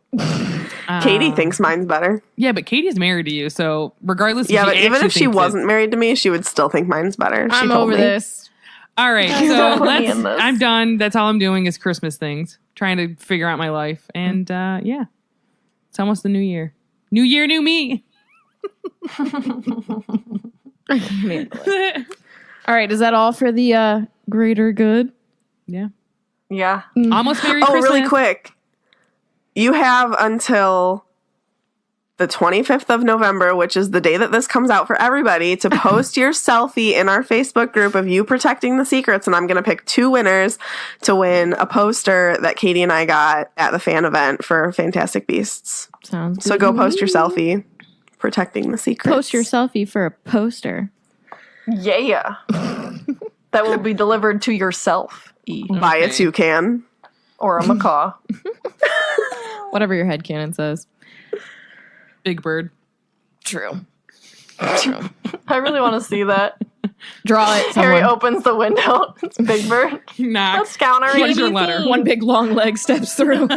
D: Katie thinks mine's better.
A: Yeah, but Katie's married to you, so regardless.
D: Yeah,
A: if
D: but
A: she
D: even
A: actually
D: if she
A: thinks
D: wasn't married to me, she would still think mine's better. She
C: I'm
D: told
C: over
D: me.
C: this.
A: All right,
E: Don't
A: so
E: put me in this.
A: I'm done. That's all I'm doing is Christmas things, trying to figure out my life, and yeah, it's almost the new year. New year, new me.
C: I can't handle it. All right, is that all for the greater good?
A: Yeah,
E: Yeah.
A: almost Merry
D: Oh,
A: Christmas.
D: really quick. You have until the 25th of November, which is the day that this comes out for everybody, to post your selfie in our Facebook group of you protecting the secrets. And I'm going to pick 2 winners to win a poster that Katie and I got at the fan event for Fantastic Beasts.
C: Sounds good.
D: So go post your selfie protecting the secrets.
C: Post your selfie for a poster.
E: Yeah. That will be delivered to yourself.
D: Buy a
A: Okay.
D: toucan.
E: Or a macaw.
C: Whatever your headcanon says.
A: Big Bird.
C: True.
E: I really want to see that.
C: Draw it.
E: Harry
C: Someone.
E: opens the window. It's Big Bird.
A: Knock.
E: Let's counter
A: Here's your
E: it.
A: letter.
C: One big long leg steps through.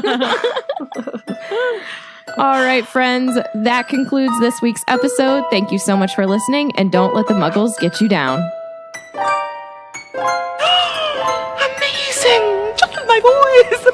C: All right, friends. That concludes this week's episode. Thank you so much for listening, and don't let the muggles get you down.
A: Amazing! Just my voice.